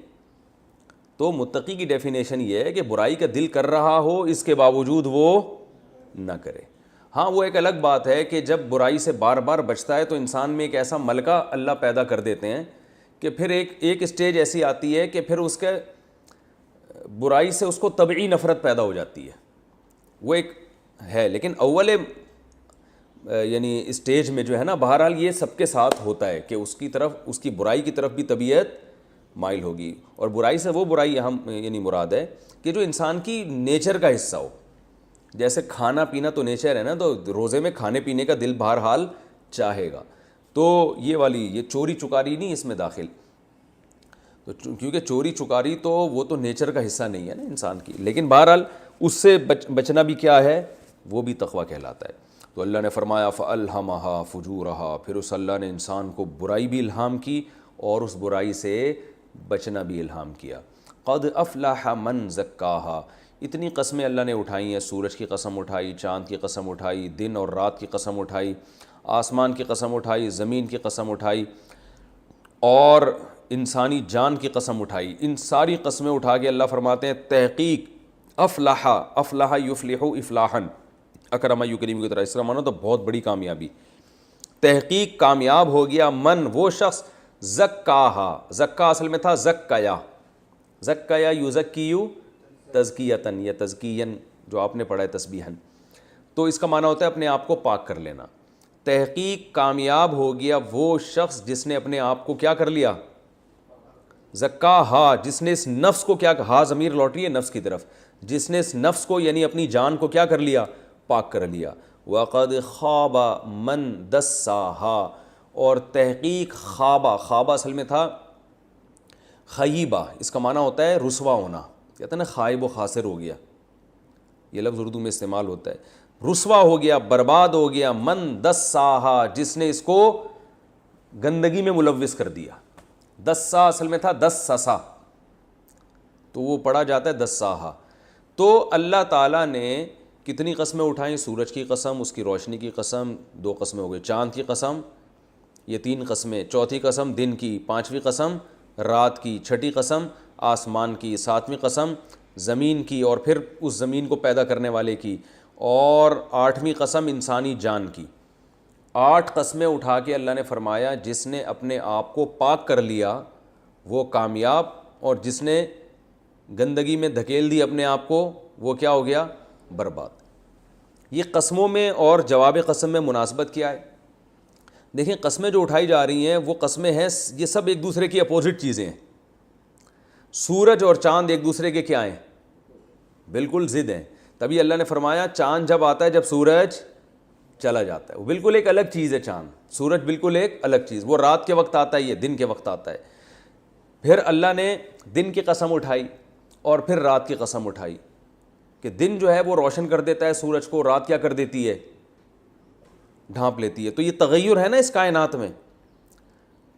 تو متقی کی ڈیفینیشن یہ ہے کہ برائی کا دل کر رہا ہو اس کے باوجود وہ نہ کرے. ہاں وہ ایک الگ بات ہے کہ جب برائی سے بار بار بچتا ہے تو انسان میں ایک ایسا ملکہ اللہ پیدا کر دیتے ہیں کہ پھر ایک اسٹیج ایسی آتی ہے کہ پھر اس کے برائی سے اس کو طبعی نفرت پیدا ہو جاتی ہے. وہ ایک ہے، لیکن اول یعنی اسٹیج میں جو ہے نا بہرحال یہ سب کے ساتھ ہوتا ہے کہ اس کی برائی کی طرف بھی طبیعت مائل ہوگی. اور برائی سے وہ برائی یعنی مراد ہے کہ جو انسان کی نیچر کا حصہ ہو. جیسے کھانا پینا تو نیچر ہے نا، تو روزے میں کھانے پینے کا دل بہرحال چاہے گا. تو یہ چوری چکاری نہیں اس میں داخل، تو کیونکہ چوری چکاری تو وہ تو نیچر کا حصہ نہیں ہے نا انسان کی. لیکن بہرحال اس سے بچنا بھی کیا ہے؟ وہ بھی تقویٰ کہلاتا ہے. تو اللہ نے فرمایا فَأَلْهَمَهَا فُجُورَهَا، پھر اس اللہ نے انسان کو برائی بھی الہام کی اور اس برائی سے بچنا بھی الہام کیا. قَدْ أَفْلَحَ مَنْ زَكَّاهَا، اتنی قسمیں اللہ نے اٹھائی ہیں. سورج کی قسم اٹھائی، چاند کی قسم اٹھائی، دن اور رات کی قسم اٹھائی، آسمان کی قسم اٹھائی، زمین کی قسم اٹھائی اور انسانی جان کی قسم اٹھائی. ان ساری قسمیں اٹھا کے اللہ فرماتے ہیں تحقیق افلح یفلح افلاحاً اکرم یکرم کی طرح. اس کا معنی تو بہت بڑی کامیابی. تحقیق کامیاب ہو گیا من وہ شخص زکاہا، زکا اصل میں تھا زکیا یزکیو تزکیتن یا تزکین جو آپ نے پڑھا ہے تسبیحن. تو اس کا معنی ہوتا ہے اپنے آپ کو پاک کر لینا. تحقیق کامیاب ہو گیا وہ شخص جس نے اپنے آپ کو کیا کر لیا؟ زکاہا، جس نے اس نفس کو کیا، ہا ضمیر لوٹ رہی ہے نفس کی طرف، جس نے اس نفس کو یعنی اپنی جان کو کیا کر لیا؟ پاک کر لیا. وقد خواب من دساہا، اور تحقیق خوابہ، خوابہ اصل میں تھا خیبہ، اس کا معنی ہوتا ہے رسوا ہونا، کہتے ہیں نا خائب و خاسر ہو گیا، یہ لفظ اردو میں استعمال ہوتا ہے، رسوا ہو گیا، برباد ہو گیا، من دساہا، جس نے اس کو گندگی میں ملوث کر دیا۔ دسا اصل میں تھا دسسا، تو وہ پڑھا جاتا ہے دساہا۔ تو اللہ تعالیٰ نے کتنی قسمیں اٹھائیں؟ سورج کی قسم، اس کی روشنی کی قسم، 2 قسمیں ہو گئی، چاند کی قسم، یہ 3 قسمیں، چوتھی قسم دن کی، 5ویں قسم رات کی، 6ٹھی قسم آسمان کی، 7ویں قسم زمین کی اور پھر اس زمین کو پیدا کرنے والے کی، اور 8ویں قسم انسانی جان کی۔ 8 قسمیں اٹھا کے اللہ نے فرمایا جس نے اپنے آپ کو پاک کر لیا وہ کامیاب، اور جس نے گندگی میں دھکیل دی اپنے آپ کو وہ کیا ہو گیا؟ برباد۔ یہ قسموں میں اور جواب قسم میں مناسبت کیا ہے؟ دیکھیں قسمیں جو اٹھائی جا رہی ہیں وہ قسمیں ہیں، یہ سب ایک دوسرے کی اپوزٹ چیزیں ہیں۔ سورج اور چاند ایک دوسرے کے کیا ہیں؟ بالکل ضد ہیں۔ تبھی اللہ نے فرمایا چاند جب آتا ہے جب سورج چلا جاتا ہے، وہ بالکل ایک الگ چیز ہے چاند، سورج بالکل ایک الگ چیز، وہ رات کے وقت آتا ہے، یہ دن کے وقت آتا ہے۔ پھر اللہ نے دن کی قسم اٹھائی اور پھر رات کی قسم اٹھائی کہ دن جو ہے وہ روشن کر دیتا ہے سورج کو، رات کیا کر دیتی ہے؟ ڈھانپ لیتی ہے۔ تو یہ تغیر ہے نا اس کائنات میں،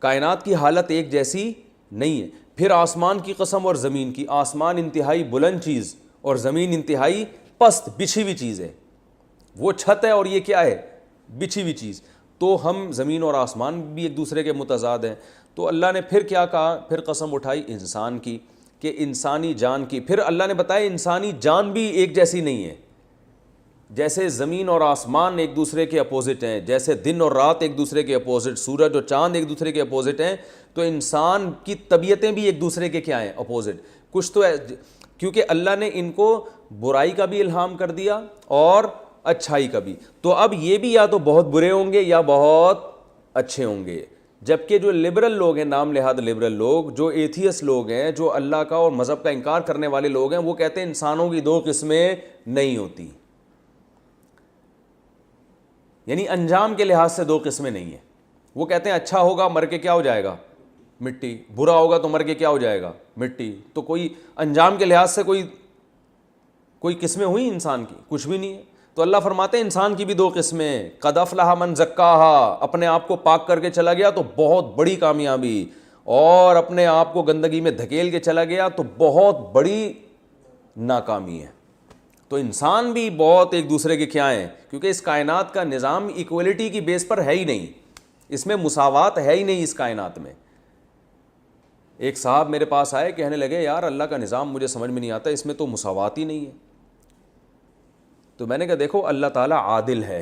کائنات کی حالت ایک جیسی نہیں ہے۔ پھر آسمان کی قسم اور زمین کی، آسمان انتہائی بلند چیز اور زمین انتہائی پست بچھی ہوئی چیز ہے، وہ چھت ہے اور یہ کیا ہے؟ بچھی ہوئی چیز۔ تو ہم زمین اور آسمان بھی ایک دوسرے کے متضاد ہیں۔ تو اللہ نے پھر کیا کہا؟ پھر قسم اٹھائی انسان کی، کہ انسانی جان کی۔ پھر اللہ نے بتایا انسانی جان بھی ایک جیسی نہیں ہے، جیسے زمین اور آسمان ایک دوسرے کے اپوزٹ ہیں، جیسے دن اور رات ایک دوسرے کے اپوزٹ، سورج اور چاند ایک دوسرے کے اپوزٹ ہیں، تو انسان کی طبیعتیں بھی ایک دوسرے کے کیا ہیں؟ اپوزٹ۔ کچھ تو کیونکہ اللہ نے ان کو برائی کا بھی الہام کر دیا اور اچھائی کا بھی، تو اب یہ بھی یا تو بہت برے ہوں گے یا بہت اچھے ہوں گے۔ جبکہ جو لبرل لوگ ہیں، نام نہاد لبرل لوگ، جو ایتھیس لوگ ہیں، جو اللہ کا اور مذہب کا انکار کرنے والے لوگ ہیں، وہ کہتے ہیں انسانوں کی 2 قسمیں نہیں ہوتی، یعنی انجام کے لحاظ سے 2 قسمیں نہیں ہیں۔ وہ کہتے ہیں اچھا ہوگا مر کے کیا ہو جائے گا؟ مٹی، برا ہوگا تو مر کے کیا ہو جائے گا؟ مٹی۔ تو کوئی انجام کے لحاظ سے کوئی قسمیں ہوئی انسان کی؟ کچھ بھی نہیں ہے۔ تو اللہ فرماتے ہیں انسان کی بھی 2 قسمیں، قد افلح من زکاہا، اپنے آپ کو پاک کر کے چلا گیا تو بہت بڑی کامیابی، اور اپنے آپ کو گندگی میں دھکیل کے چلا گیا تو بہت بڑی ناکامی ہے۔ تو انسان بھی بہت ایک دوسرے کے کیا ہیں؟ کیونکہ اس کائنات کا نظام ایکولیٹی کی بیس پر ہے ہی نہیں، اس میں مساوات ہے ہی نہیں اس کائنات میں۔ ایک صاحب میرے پاس آئے، کہنے لگے یار اللہ کا نظام مجھے سمجھ میں نہیں آتا، اس میں تو مساوات ہی نہیں ہے۔ تو میں نے کہا دیکھو اللہ تعالیٰ عادل ہے،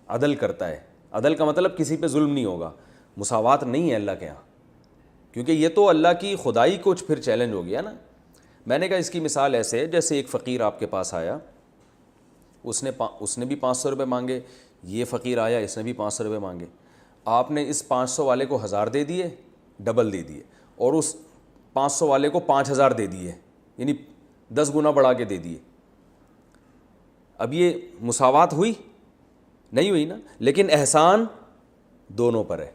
عدل کرتا ہے، عدل کا مطلب کسی پہ ظلم نہیں ہوگا، مساوات نہیں ہے اللہ کے ہاں، کیونکہ یہ تو اللہ کی خدائی کچھ پھر چیلنج ہو گیا نا۔ میں نے کہا اس کی مثال ایسے ہے جیسے ایک فقیر آپ کے پاس آیا، اس نے بھی 500 روپے مانگے، یہ فقیر آیا اس نے بھی 500 روپے مانگے، آپ نے اس 500 والے کو 1000 دے دیے، ڈبل دے دیے، اور اس 500 والے کو 5000 دے دیے، یعنی 10 گنا بڑھا کے دے دیے۔ اب یہ مساوات ہوئی؟ نہیں ہوئی نا، لیکن احسان دونوں پر ہے۔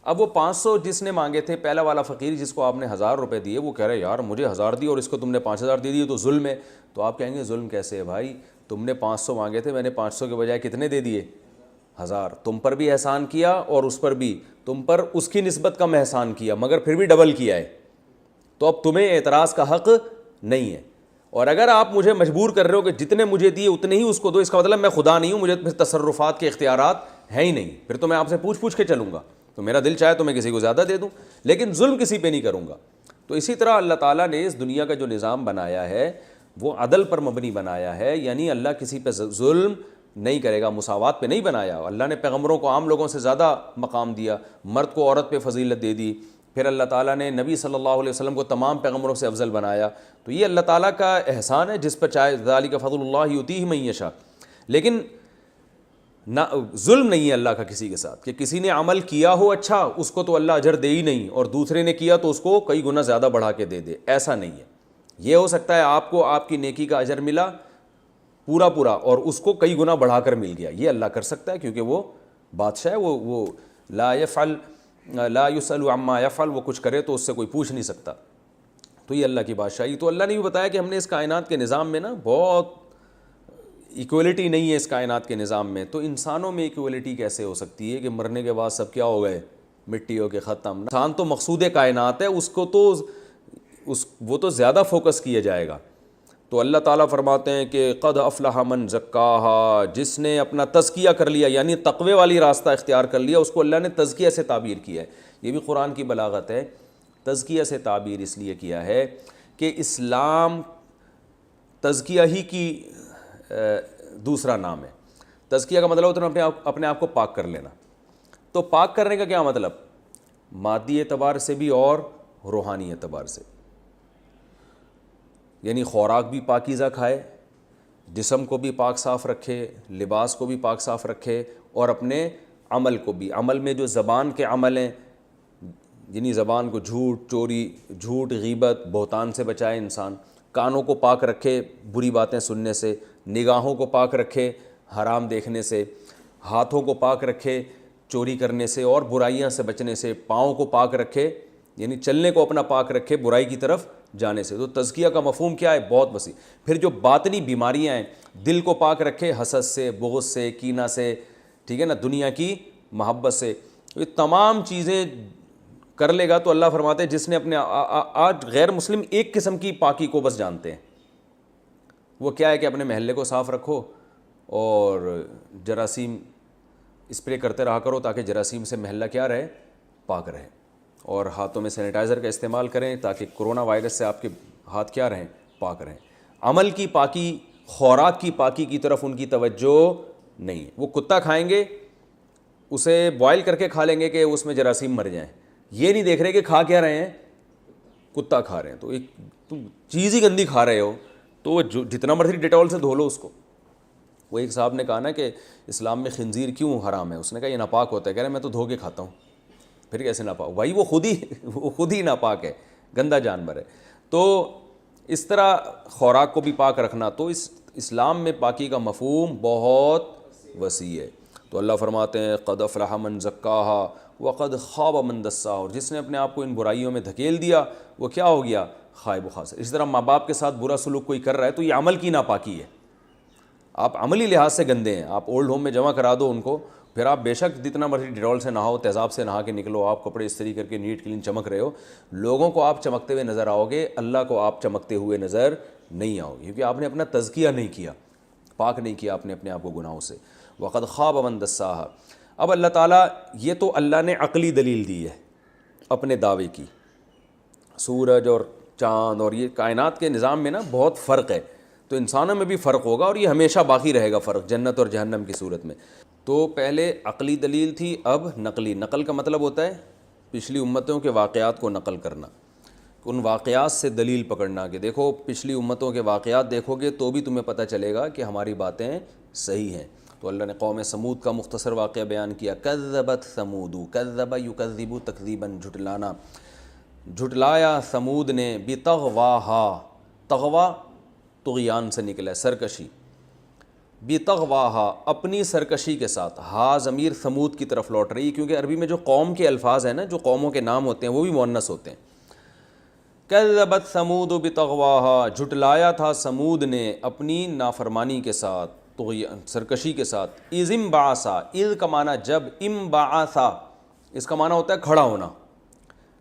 اب وہ 500 جس نے مانگے تھے، پہلا والا فقیر جس کو آپ نے 1000 روپے دیے، وہ کہہ رہے یار مجھے 1000 دی اور اس کو تم نے 5000 دے دیے تو ظلم ہے۔ تو آپ کہیں گے ظلم کیسے ہے بھائی؟ تم نے 500 مانگے تھے، میں نے 500 کے بجائے کتنے دے دیے؟ 1000۔ تم پر بھی احسان کیا اور اس پر بھی، تم پر اس کی نسبت کم احسان کیا مگر پھر بھی ڈبل کیا ہے، تو اب تمہیں اعتراض کا حق نہیں ہے۔ اور اگر آپ مجھے مجبور کر رہے ہو کہ جتنے مجھے دیے اتنے ہی اس کو دو، اس کا مطلب میں خدا نہیں ہوں، مجھے پھر تصرفات کے اختیارات ہیں ہی نہیں، پھر تو میں آپ سے پوچھ کے چلوں گا، تو میرا دل چاہے تو میں کسی کو زیادہ دے دوں، لیکن ظلم کسی پہ نہیں کروں گا۔ تو اسی طرح اللہ تعالیٰ نے اس دنیا کا جو نظام بنایا ہے وہ عدل پر مبنی بنایا ہے، یعنی اللہ کسی پہ ظلم نہیں کرے گا، مساوات پہ نہیں بنایا۔ اللہ نے پیغمبروں کو عام لوگوں سے زیادہ مقام دیا، مرد کو عورت پہ فضیلت دے دی، پھر اللہ تعالیٰ نے نبی صلی اللہ علیہ وسلم کو تمام پیغمبروں سے افضل بنایا۔ تو یہ اللہ تعالیٰ کا احسان ہے جس پر چاہے ذالک فضل اللہ یؤتیہ من یشاء، لیکن نہ ظلم نہیں ہے اللہ کا کسی کے ساتھ کہ کسی نے عمل کیا ہو اچھا اس کو تو اللہ اجر دے ہی نہیں اور دوسرے نے کیا تو اس کو کئی گنا زیادہ بڑھا کے دے دے، ایسا نہیں ہے۔ یہ ہو سکتا ہے آپ کو آپ کی نیکی کا اجر ملا پورا پورا، اور اس کو کئی گنا بڑھا کر مل گیا. یہ اللہ کر سکتا ہے کیونکہ وہ بادشاہ ہے. وہ لا یفعل لا یسأل عما یفعل، وہ کچھ کرے تو اس سے کوئی پوچھ نہیں سکتا. تو یہ اللہ کی بادشاہی. تو اللہ نے بھی بتایا کہ ہم نے اس کائنات کے نظام میں نا بہت ایکویلٹی نہیں ہے اس کائنات کے نظام میں. تو انسانوں میں ایکویلٹی کیسے ہو سکتی ہے کہ مرنے کے بعد سب کیا ہو گئے؟ مٹی ہو کے ختم. انسان تو مقصود کائنات ہے، اس کو تو وہ تو زیادہ فوکس کیا جائے گا. تو اللہ تعالیٰ فرماتے ہیں کہ قد افلح من زکاہا، جس نے اپنا تزکیہ کر لیا یعنی تقوی والی راستہ اختیار کر لیا، اس کو اللہ نے تزکیہ سے تعبیر کیا ہے. یہ بھی قرآن کی بلاغت ہے. تزکیہ سے تعبیر اس لیے کیا ہے کہ اسلام تزکیہ ہی کی دوسرا نام ہے. تزکیہ کا مطلب ہوتا ہے اپنے آپ کو پاک کر لینا. تو پاک کرنے کا کیا مطلب؟ مادی اعتبار سے بھی اور روحانی اعتبار سے. یعنی خوراک بھی پاکیزہ کھائے، جسم کو بھی پاک صاف رکھے، لباس کو بھی پاک صاف رکھے، اور اپنے عمل کو بھی. عمل میں جو زبان کے عمل ہیں، یعنی زبان کو جھوٹ، چوری، جھوٹ، غیبت، بہتان سے بچائے انسان. کانوں کو پاک رکھے بری باتیں سننے سے، نگاہوں کو پاک رکھے حرام دیکھنے سے، ہاتھوں کو پاک رکھے چوری کرنے سے اور برائیاں سے بچنے سے، پاؤں کو پاک رکھے یعنی چلنے کو اپنا پاک رکھے برائی کی طرف جانے سے. تو تزکیہ کا مفہوم کیا ہے؟ بہت وسیع. پھر جو باطنی بیماریاں ہیں، دل کو پاک رکھے حسد سے، بغض سے، کینہ سے، ٹھیک ہے نا، دنیا کی محبت سے. یہ تمام چیزیں کر لے گا تو اللہ فرماتے ہیں جس نے اپنے آج غیر مسلم ایک قسم کی پاکی کو بس جانتے ہیں. وہ کیا ہے کہ اپنے محلے کو صاف رکھو اور جراثیم اسپرے کرتے رہا کرو تاکہ جراثیم سے محلہ کیا رہے؟ پاک رہے. اور ہاتھوں میں سینیٹائزر کا استعمال کریں تاکہ کرونا وائرس سے آپ کے ہاتھ کیا رہیں؟ پاک رہیں. عمل کی پاکی، خوراک کی پاکی کی طرف ان کی توجہ نہیں ہے. وہ کتا کھائیں گے، اسے بوائل کر کے کھا لیں گے کہ اس میں جراثیم مر جائیں. یہ نہیں دیکھ رہے کہ کھا کیا رہے ہیں؟ کتا کھا رہے ہیں. تو ایک تم چیز ہی گندی کھا رہے ہو تو وہ جتنا مرضی ڈیٹول سے دھو لو اس کو. وہ ایک صاحب نے کہا نا کہ اسلام میں خنزیر کیوں حرام ہے؟ اس نے کہا یہ ناپاک ہوتا ہے. کہہ رہے میں تو دھو کے کھاتا ہوں. پھر کیسے ناپاک؟ بھائی وہ خود ہی ناپاک ہے، گندا جانور ہے. تو اس طرح خوراک کو بھی پاک رکھنا. تو اس اسلام میں پاکی کا مفہوم بہت وسیع ہے. تو اللہ فرماتے ہیں قد افلح من زکاہا وقد خاب من دساہا، اور جس نے اپنے آپ کو ان برائیوں میں دھکیل دیا وہ کیا ہو گیا؟ خائب و خاسر. اس طرح ماں باپ کے ساتھ برا سلوک کوئی کر رہا ہے تو یہ عمل کی ناپاکی ہے. آپ عملی لحاظ سے گندے ہیں. آپ اولڈ ہوم میں جمع کرا دو ان کو، پھر آپ بے شک جتنا مرضی ڈیٹول سے نہاؤ، تیزاب سے نہا کے نکلو، آپ کپڑے استری کر کے نیٹ کلین چمک رہے ہو، لوگوں کو آپ چمکتے ہوئے نظر آؤ گے، اللہ کو آپ چمکتے ہوئے نظر نہیں آؤ گے، کیونکہ آپ نے اپنا تزکیہ نہیں کیا، پاک نہیں کیا آپ نے اپنے آپ کو گناہوں سے. وقد خواب من دساہا. اب اللہ تعالیٰ، یہ تو اللہ نے عقلی دلیل دی ہے اپنے دعوے کی. سورج اور چاند اور یہ کائنات کے نظام میں نا بہت فرق ہے. تو انسانوں میں بھی فرق ہوگا اور یہ ہمیشہ باقی رہے گا فرق جنت اور جہنم کی صورت میں. تو پہلے عقلی دلیل تھی، اب نقلی. نقل کا مطلب ہوتا ہے پچھلی امتوں کے واقعات کو نقل کرنا، ان واقعات سے دلیل پکڑنا کہ دیکھو پچھلی امتوں کے واقعات دیکھو گے تو بھی تمہیں پتہ چلے گا کہ ہماری باتیں صحیح ہیں. تو اللہ نے قوم سمود کا مختصر واقعہ بیان کیا. کذبت ثمود، کذب یکذب تکذیبا، جھٹلانا، جھٹلایا ثمود نے، بتغواہا، تغوا طغیان سے نکلا ہے، سرکشی، بتغواہا، اپنی سرکشی کے ساتھ. ہا ضمیر ثمود کی طرف لوٹ رہی ہے کیونکہ عربی میں جو قوم کے الفاظ ہیں نا، جو قوموں کے نام ہوتے ہیں وہ بھی مؤنث ہوتے ہیں. کذبت ثمود بتغواہا، جھٹلایا تھا سمود نے اپنی نافرمانی کے ساتھ، سرکشی کے ساتھ. اذ انبعثا، اذ کا معنی جب، انبعثا اس کا معنی ہوتا ہے کھڑا ہونا.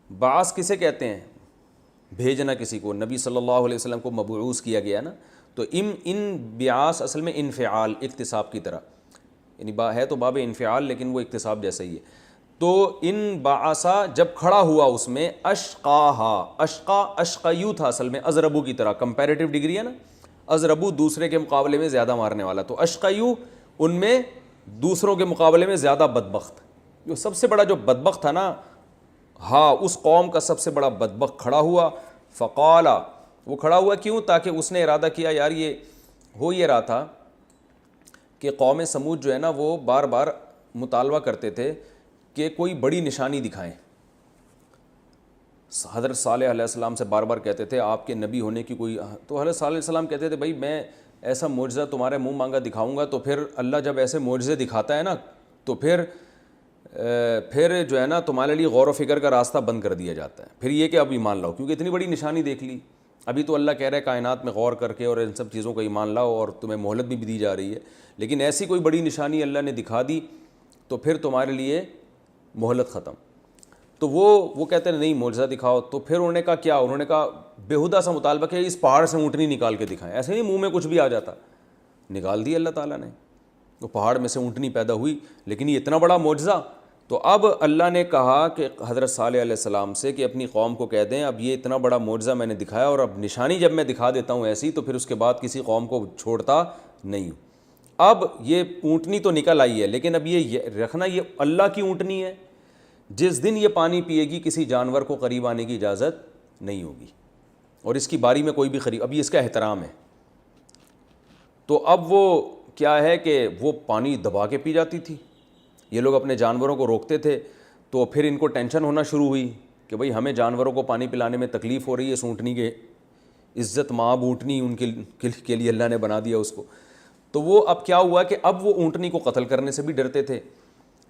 بعث کسے کہتے ہیں؟ بھیجنا کسی کو. نبی صلی اللہ علیہ وسلم کو مبعوث کیا گیا نا. تو انبعاث اصل میں انفعال، اکتساب کی طرح، یعنی ہے تو باب انفعال لیکن وہ اکتساب جیسا ہی ہے. تو انبعثا جب کھڑا ہوا اس میں، اشقاہا، اشقا اشقیو تھا اصل میں، ازربو کی طرح، کمپیریٹیو ڈگری ہے نا، ازربو دوسرے کے مقابلے میں زیادہ مارنے والا. تو اشقیو ان میں دوسروں کے مقابلے میں زیادہ بدبخت. جو سب سے بڑا جو بدبخت تھا نا، ہاں اس قوم کا سب سے بڑا بدبخت کھڑا ہوا. فقالا، وہ کھڑا ہوا کیوں؟ تاکہ اس نے ارادہ کیا، یار یہ ہو یہ رہا تھا کہ قوم سمود جو ہے نا وہ بار بار مطالبہ کرتے تھے کہ کوئی بڑی نشانی دکھائیں. حضرت صالح علیہ السلام سے بار بار کہتے تھے آپ کے نبی ہونے کی کوئی، تو حضرت صالح علیہ السلام کہتے تھے بھائی میں ایسا معجزہ تمہارے منہ مانگا دکھاؤں گا، تو پھر اللہ جب ایسے معجزے دکھاتا ہے نا تو پھر جو ہے نا تمہارے لیے غور و فکر کا راستہ بند کر دیا جاتا ہے. پھر یہ کہ اب ایمان لاؤ، کیونکہ اتنی بڑی نشانی دیکھ لی. ابھی تو اللہ کہہ رہا ہے کائنات میں غور کر کے اور ان سب چیزوں کو ایمان لاؤ، اور تمہیں مہلت بھی دی جا رہی ہے، لیکن ایسی کوئی بڑی نشانی اللہ نے دکھا دی تو پھر تمہارے لیے مہلت ختم. تو وہ کہتے ہیں نہیں معجزہ دکھاؤ. تو پھر انہوں نے کہا کیا؟ انہوں نے کہا بےہودہ سا مطالبہ کہ اس پہاڑ سے اونٹنی نکال کے دکھائیں. ایسے نہیں منہ میں کچھ بھی آ جاتا، نکال دی اللہ تعالیٰ نے. تو پہاڑ میں سے اونٹنی پیدا ہوئی، لیکن یہ اتنا بڑا معجزہ. تو اب اللہ نے کہا کہ حضرت صالح علیہ السلام سے کہ اپنی قوم کو کہہ دیں اب یہ اتنا بڑا معجزہ میں نے دکھایا، اور اب نشانی جب میں دکھا دیتا ہوں ایسی تو پھر اس کے بعد کسی قوم کو چھوڑتا نہیں ہوں. اب یہ اونٹنی تو نکل آئی ہے، لیکن اب یہ رکھنا یہ اللہ کی اونٹنی ہے. جس دن یہ پانی پیے گی کسی جانور کو قریب آنے کی اجازت نہیں ہوگی، اور اس کی باری میں کوئی بھی قریب، اب یہ اس کا احترام ہے. تو اب وہ کیا ہے کہ وہ پانی دبا کے پی جاتی تھی. یہ لوگ اپنے جانوروں کو روکتے تھے، تو پھر ان کو ٹینشن ہونا شروع ہوئی کہ بھئی ہمیں جانوروں کو پانی پلانے میں تکلیف ہو رہی ہے. اس اونٹنی کے عزت مآب اونٹنی ان کے لیے اللہ نے بنا دیا اس کو. تو وہ اب کیا ہوا کہ اب وہ اونٹنی کو قتل کرنے سے بھی ڈرتے تھے.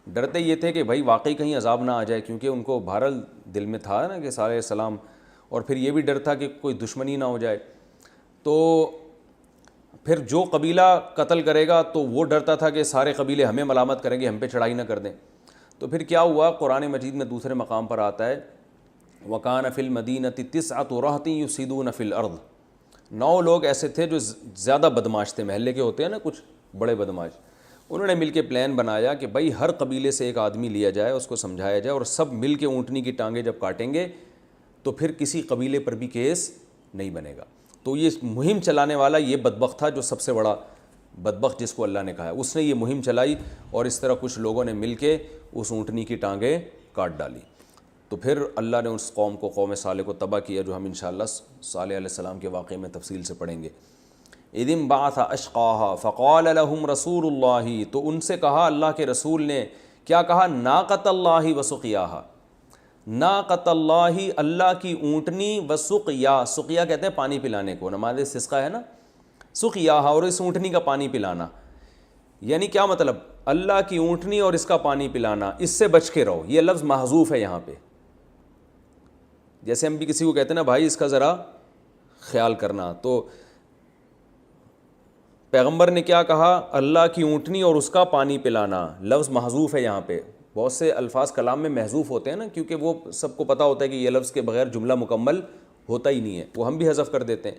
ڈرتے یہ تھے کہ بھائی واقعی کہیں عذاب نہ آ جائے، کیونکہ ان کو بہرحال دل میں تھا نا کہ صالح علیہ السلام، اور پھر یہ بھی ڈر تھا کہ کوئی دشمنی نہ ہو جائے. تو پھر جو قبیلہ قتل کرے گا تو وہ ڈرتا تھا کہ سارے قبیلے ہمیں ملامت کریں گے، ہم پہ چڑھائی نہ کر دیں. تو پھر کیا ہوا؟ قرآن مجید میں دوسرے مقام پر آتا ہے وَكَانَ فِي الْمَدِينَةِ تِسْعَةُ رَهْطٍ يُفْسِدُونَ فِي الْأَرْضِ. 9 لوگ ایسے تھے جو زیادہ بدماش تھے، محلے کے ہوتے ہیں نا کچھ بڑے بدماش. انہوں نے مل کے پلان بنایا کہ بھائی ہر قبیلے سے ایک آدمی لیا جائے، اس کو سمجھایا جائے، اور سب مل کے اونٹنی کی ٹانگیں جب کاٹیں گے تو پھر کسی قبیلے پر بھی کیس نہیں بنے گا. تو یہ مہم چلانے والا یہ بدبخت تھا، جو سب سے بڑا بدبخت جس کو اللہ نے کہا ہے، اس نے یہ مہم چلائی، اور اس طرح کچھ لوگوں نے مل کے اس اونٹنی کی ٹانگیں کاٹ ڈالی. تو پھر اللہ نے اس قوم کو، قوم صالح کو تباہ کیا، جو ہم انشاءاللہ صالح علیہ السلام کے واقعے میں تفصیل سے پڑھیں گے. اِذِ انبعث أَشْقَاهَا فَقَالَ لَهُمْ رَسُولُ اللَّهِ. تو ان سے کہا اللہ کے رسول نے، کیا کہا؟ ناقۃ اللہ وسقیاہا. ناقۃ اللہ، اللہ کی اونٹنی، وسقیا، سقیا کہتے ہیں پانی پلانے کو، نماز استسقاء ہے نا، سقیاہا، اور اس اونٹنی کا پانی پلانا. یعنی کیا مطلب؟ اللہ کی اونٹنی اور اس کا پانی پلانا، اس سے بچ کے رہو. یہ لفظ محذوف ہے یہاں پہ. جیسے ہم بھی کسی کو کہتے ہیں نا بھائی اس کا ذرا خیال کرنا، تو پیغمبر نے کیا کہا؟ اللہ کی اونٹنی اور اس کا پانی پلانا. لفظ محذوف ہے یہاں پہ. بہت سے الفاظ کلام میں محذوف ہوتے ہیں نا، کیونکہ وہ سب کو پتہ ہوتا ہے کہ یہ لفظ کے بغیر جملہ مکمل ہوتا ہی نہیں ہے، وہ ہم بھی حذف کر دیتے ہیں.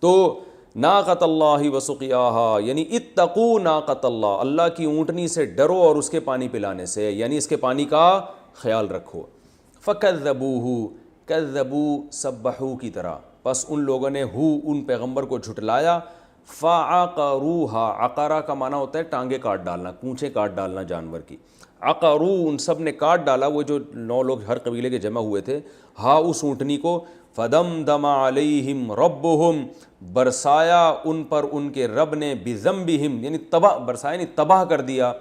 تو ناقۃ اللہ وسقیاہا یعنی اتقوا ناقۃ اللہ، اللہ کی اونٹنی سے ڈرو اور اس کے پانی پلانے سے، یعنی اس کے پانی کا خیال رکھو. فکذبوہ، کذبوا سبحوا کی طرح، پس ان لوگوں نے ان پیغمبر کو جھٹلایا. فعقروہا، عقرہ کا معنی ہوتا ہے ٹانگیں کاٹ ڈالنا، پونچھیں کاٹ ڈالنا جانور کی. عقرو، ان سب نے کاٹ ڈالا، وہ جو 9 لوگ ہر قبیلے کے جمع ہوئے تھے، ہاں اس اونٹنی کو. فدمدم علیہم ربہم، برسایا ان پر ان کے رب نے، بذنبہم یعنی تباہ، برسایا یعنی تباہ کر دیا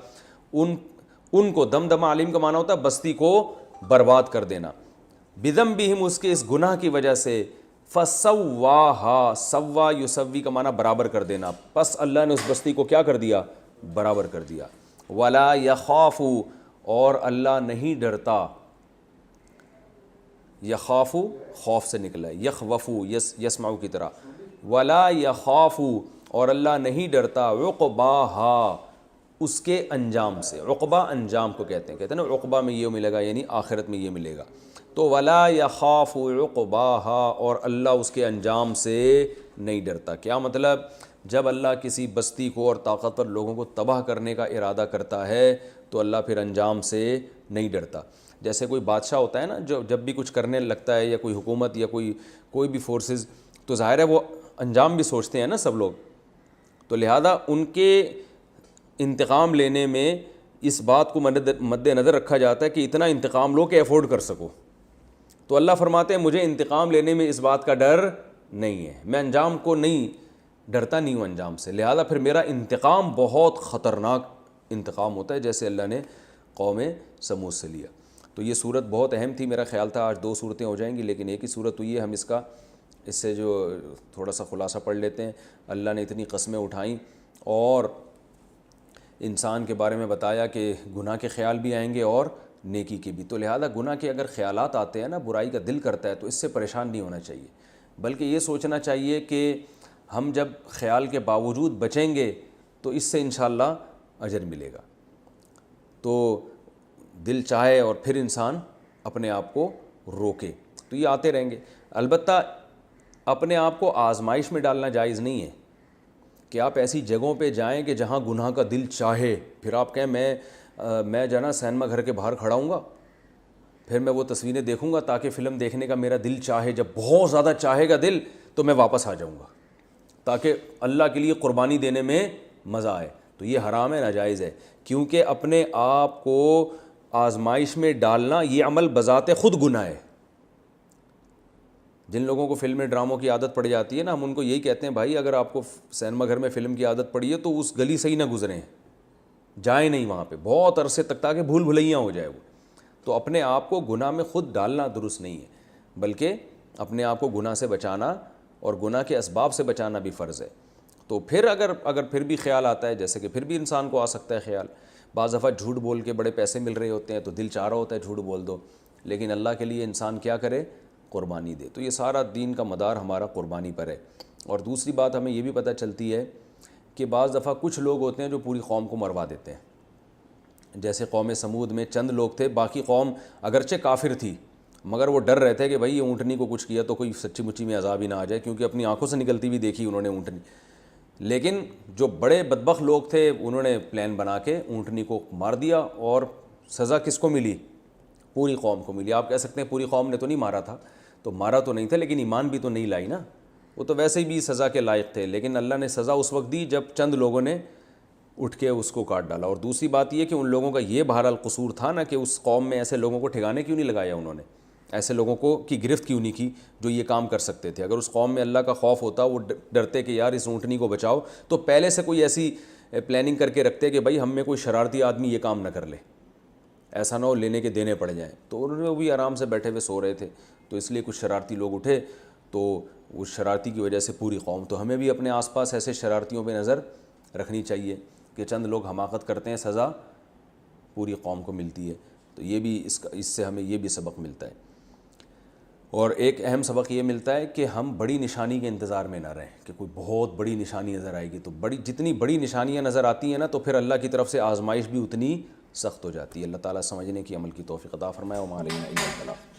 ان کو. دمدم علیہم کا معنی ہوتا ہے بستی کو برباد کر دینا. بذنبہم، اس کے اس گناہ کی وجہ سے. فسواہا، سوا یسوی کا معنی برابر کر دینا، پس اللہ نے اس بستی کو کیا کر دیا؟ برابر کر دیا. ولا یخاف، اور اللہ نہیں ڈرتا. یخاف خوف سے نکلا ہے، یخوفو یسمعو کی طرح. ولا یخاف، اور اللہ نہیں ڈرتا. عقباہا، اس کے انجام سے. عقبہ انجام کو کہتے ہیں نا، عقبہ میں یہ ملے گا یعنی آخرت میں یہ ملے گا. تو ولا یخاف عقباہا، اور اللہ اس کے انجام سے نہیں ڈرتا. کیا مطلب؟ جب اللہ کسی بستی کو اور طاقتور لوگوں کو تباہ کرنے کا ارادہ کرتا ہے تو اللہ پھر انجام سے نہیں ڈرتا. جیسے کوئی بادشاہ ہوتا ہے نا، جو جب بھی کچھ کرنے لگتا ہے، یا کوئی حکومت یا کوئی بھی فورسز، تو ظاہر ہے وہ انجام بھی سوچتے ہیں نا سب لوگ. تو لہذا ان کے انتقام لینے میں اس بات کو مد نظر رکھا جاتا ہے کہ اتنا انتقام لو کہ افورڈ کر سکو. تو اللہ فرماتے ہیں مجھے انتقام لینے میں اس بات کا ڈر نہیں ہے، میں انجام کو نہیں ڈرتا نہیں ہوں انجام سے. لہذا پھر میرا انتقام بہت خطرناک انتقام ہوتا ہے، جیسے اللہ نے قوم سمود سے لیا. تو یہ صورت بہت اہم تھی. میرا خیال تھا آج 2 صورتیں ہو جائیں گی، لیکن ایک ہی صورت ہوئی ہے. ہم اس کا اس سے جو تھوڑا سا خلاصہ پڑھ لیتے ہیں، اللہ نے اتنی قسمیں اٹھائیں اور انسان کے بارے میں بتایا کہ گناہ کے خیال بھی آئیں گے اور نیکی کے بھی، تو لہذا گناہ کے اگر خیالات آتے ہیں نا، برائی کا دل کرتا ہے، تو اس سے پریشان نہیں ہونا چاہیے، بلکہ یہ سوچنا چاہیے کہ ہم جب خیال کے باوجود بچیں گے تو اس سے انشاءاللہ اجر ملے گا۔ تو دل چاہے اور پھر انسان اپنے آپ کو روکے، تو یہ آتے رہیں گے۔ البتہ اپنے آپ کو آزمائش میں ڈالنا جائز نہیں ہے کہ آپ ایسی جگہوں پہ جائیں کہ جہاں گناہ کا دل چاہے، پھر آپ کہیں میں جو ہے نا سینما گھر کے باہر کھڑا ہوں گا، پھر میں وہ تصویریں دیکھوں گا تاکہ فلم دیکھنے کا میرا دل چاہے، جب بہت زیادہ چاہے گا دل تو میں واپس آ جاؤں گا تاکہ اللہ کے لیے قربانی دینے میں مزہ آئے، تو یہ حرام ہے، ناجائز ہے، کیونکہ اپنے آپ کو آزمائش میں ڈالنا یہ عمل بذات خود گناہ ہے۔ جن لوگوں کو فلمیں ڈراموں کی عادت پڑ جاتی ہے نا، ہم ان کو یہی کہتے ہیں بھائی اگر آپ کو سینما گھر میں فلم کی عادت پڑی ہے تو اس گلی سے ہی نہ گزریں، جائیں نہیں وہاں پہ بہت عرصے تک تاکہ بھول بھلیاں ہو جائے وہ۔ تو اپنے آپ کو گناہ میں خود ڈالنا درست نہیں ہے، بلکہ اپنے آپ کو گناہ سے بچانا اور گناہ کے اسباب سے بچانا بھی فرض ہے۔ تو پھر اگر پھر بھی خیال آتا ہے، جیسے کہ پھر بھی انسان کو آ سکتا ہے خیال، بعض دفعہ جھوٹ بول کے بڑے پیسے مل رہے ہوتے ہیں تو دل چاہ رہا ہوتا ہے جھوٹ بول دو، لیکن اللہ کے لیے انسان کیا کرے؟ قربانی دے۔ تو یہ سارا دین کا مدار ہمارا قربانی پر ہے۔ اور دوسری بات ہمیں یہ بھی پتہ چلتی ہے کہ بعض دفعہ کچھ لوگ ہوتے ہیں جو پوری قوم کو مروا دیتے ہیں، جیسے قوم سمود میں چند لوگ تھے، باقی قوم اگرچہ کافر تھی مگر وہ ڈر رہے تھے کہ بھائی یہ اونٹنی کو کچھ کیا تو کوئی سچی مچی میں عذاب ہی نہ آ جائے، کیونکہ اپنی آنکھوں سے نکلتی ہوئی دیکھی انہوں نے اونٹنی۔ لیکن جو بڑے بدبخت لوگ تھے انہوں نے پلان بنا کے اونٹنی کو مار دیا، اور سزا کس کو ملی؟ پوری قوم کو ملی۔ آپ کہہ سکتے ہیں پوری قوم نے تو نہیں مارا تھا، تو مارا تو نہیں تھا لیکن ایمان بھی تو نہیں لائی نا، وہ تو ویسے ہی بھی سزا کے لائق تھے، لیکن اللہ نے سزا اس وقت دی جب چند لوگوں نے اٹھ کے اس کو کاٹ ڈالا۔ اور دوسری بات یہ کہ ان لوگوں کا یہ بہرحال قصور تھا نا کہ اس قوم میں ایسے لوگوں کو ٹھکانے کیوں نہیں لگایا انہوں نے، ایسے لوگوں کو کی گرفت کیوں نہیں کی جو یہ کام کر سکتے تھے۔ اگر اس قوم میں اللہ کا خوف ہوتا، وہ ڈرتے کہ یار اس اونٹنی کو بچاؤ، تو پہلے سے کوئی ایسی پلاننگ کر کے رکھتے کہ بھائی ہم میں کوئی شرارتی آدمی یہ کام نہ کر لے، ایسا نہ ہو لینے کے دینے پڑ جائیں۔ تو انہوں نے بھی آرام سے بیٹھے ہوئے سو رہے تھے، تو اس لیے کچھ شرارتی لوگ اٹھے، تو اس شرارتی کی وجہ سے پوری قوم۔ تو ہمیں بھی اپنے آس پاس ایسے شرارتیوں پہ نظر رکھنی چاہیے کہ چند لوگ حماقت کرتے ہیں، سزا پوری قوم کو ملتی ہے۔ تو یہ بھی اس سے ہمیں یہ بھی سبق ملتا ہے۔ اور ایک اہم سبق یہ ملتا ہے کہ ہم بڑی نشانی کے انتظار میں نہ رہیں کہ کوئی بہت بڑی نشانی نظر آئے گی، تو جتنی بڑی نشانیاں نظر آتی ہیں نا تو پھر اللہ کی طرف سے آزمائش بھی اتنی سخت ہو جاتی ہے۔ اللہ تعالیٰ سمجھنے کی عمل کی توفیق عطا فرمائے۔ وما علینا الا البلاغ۔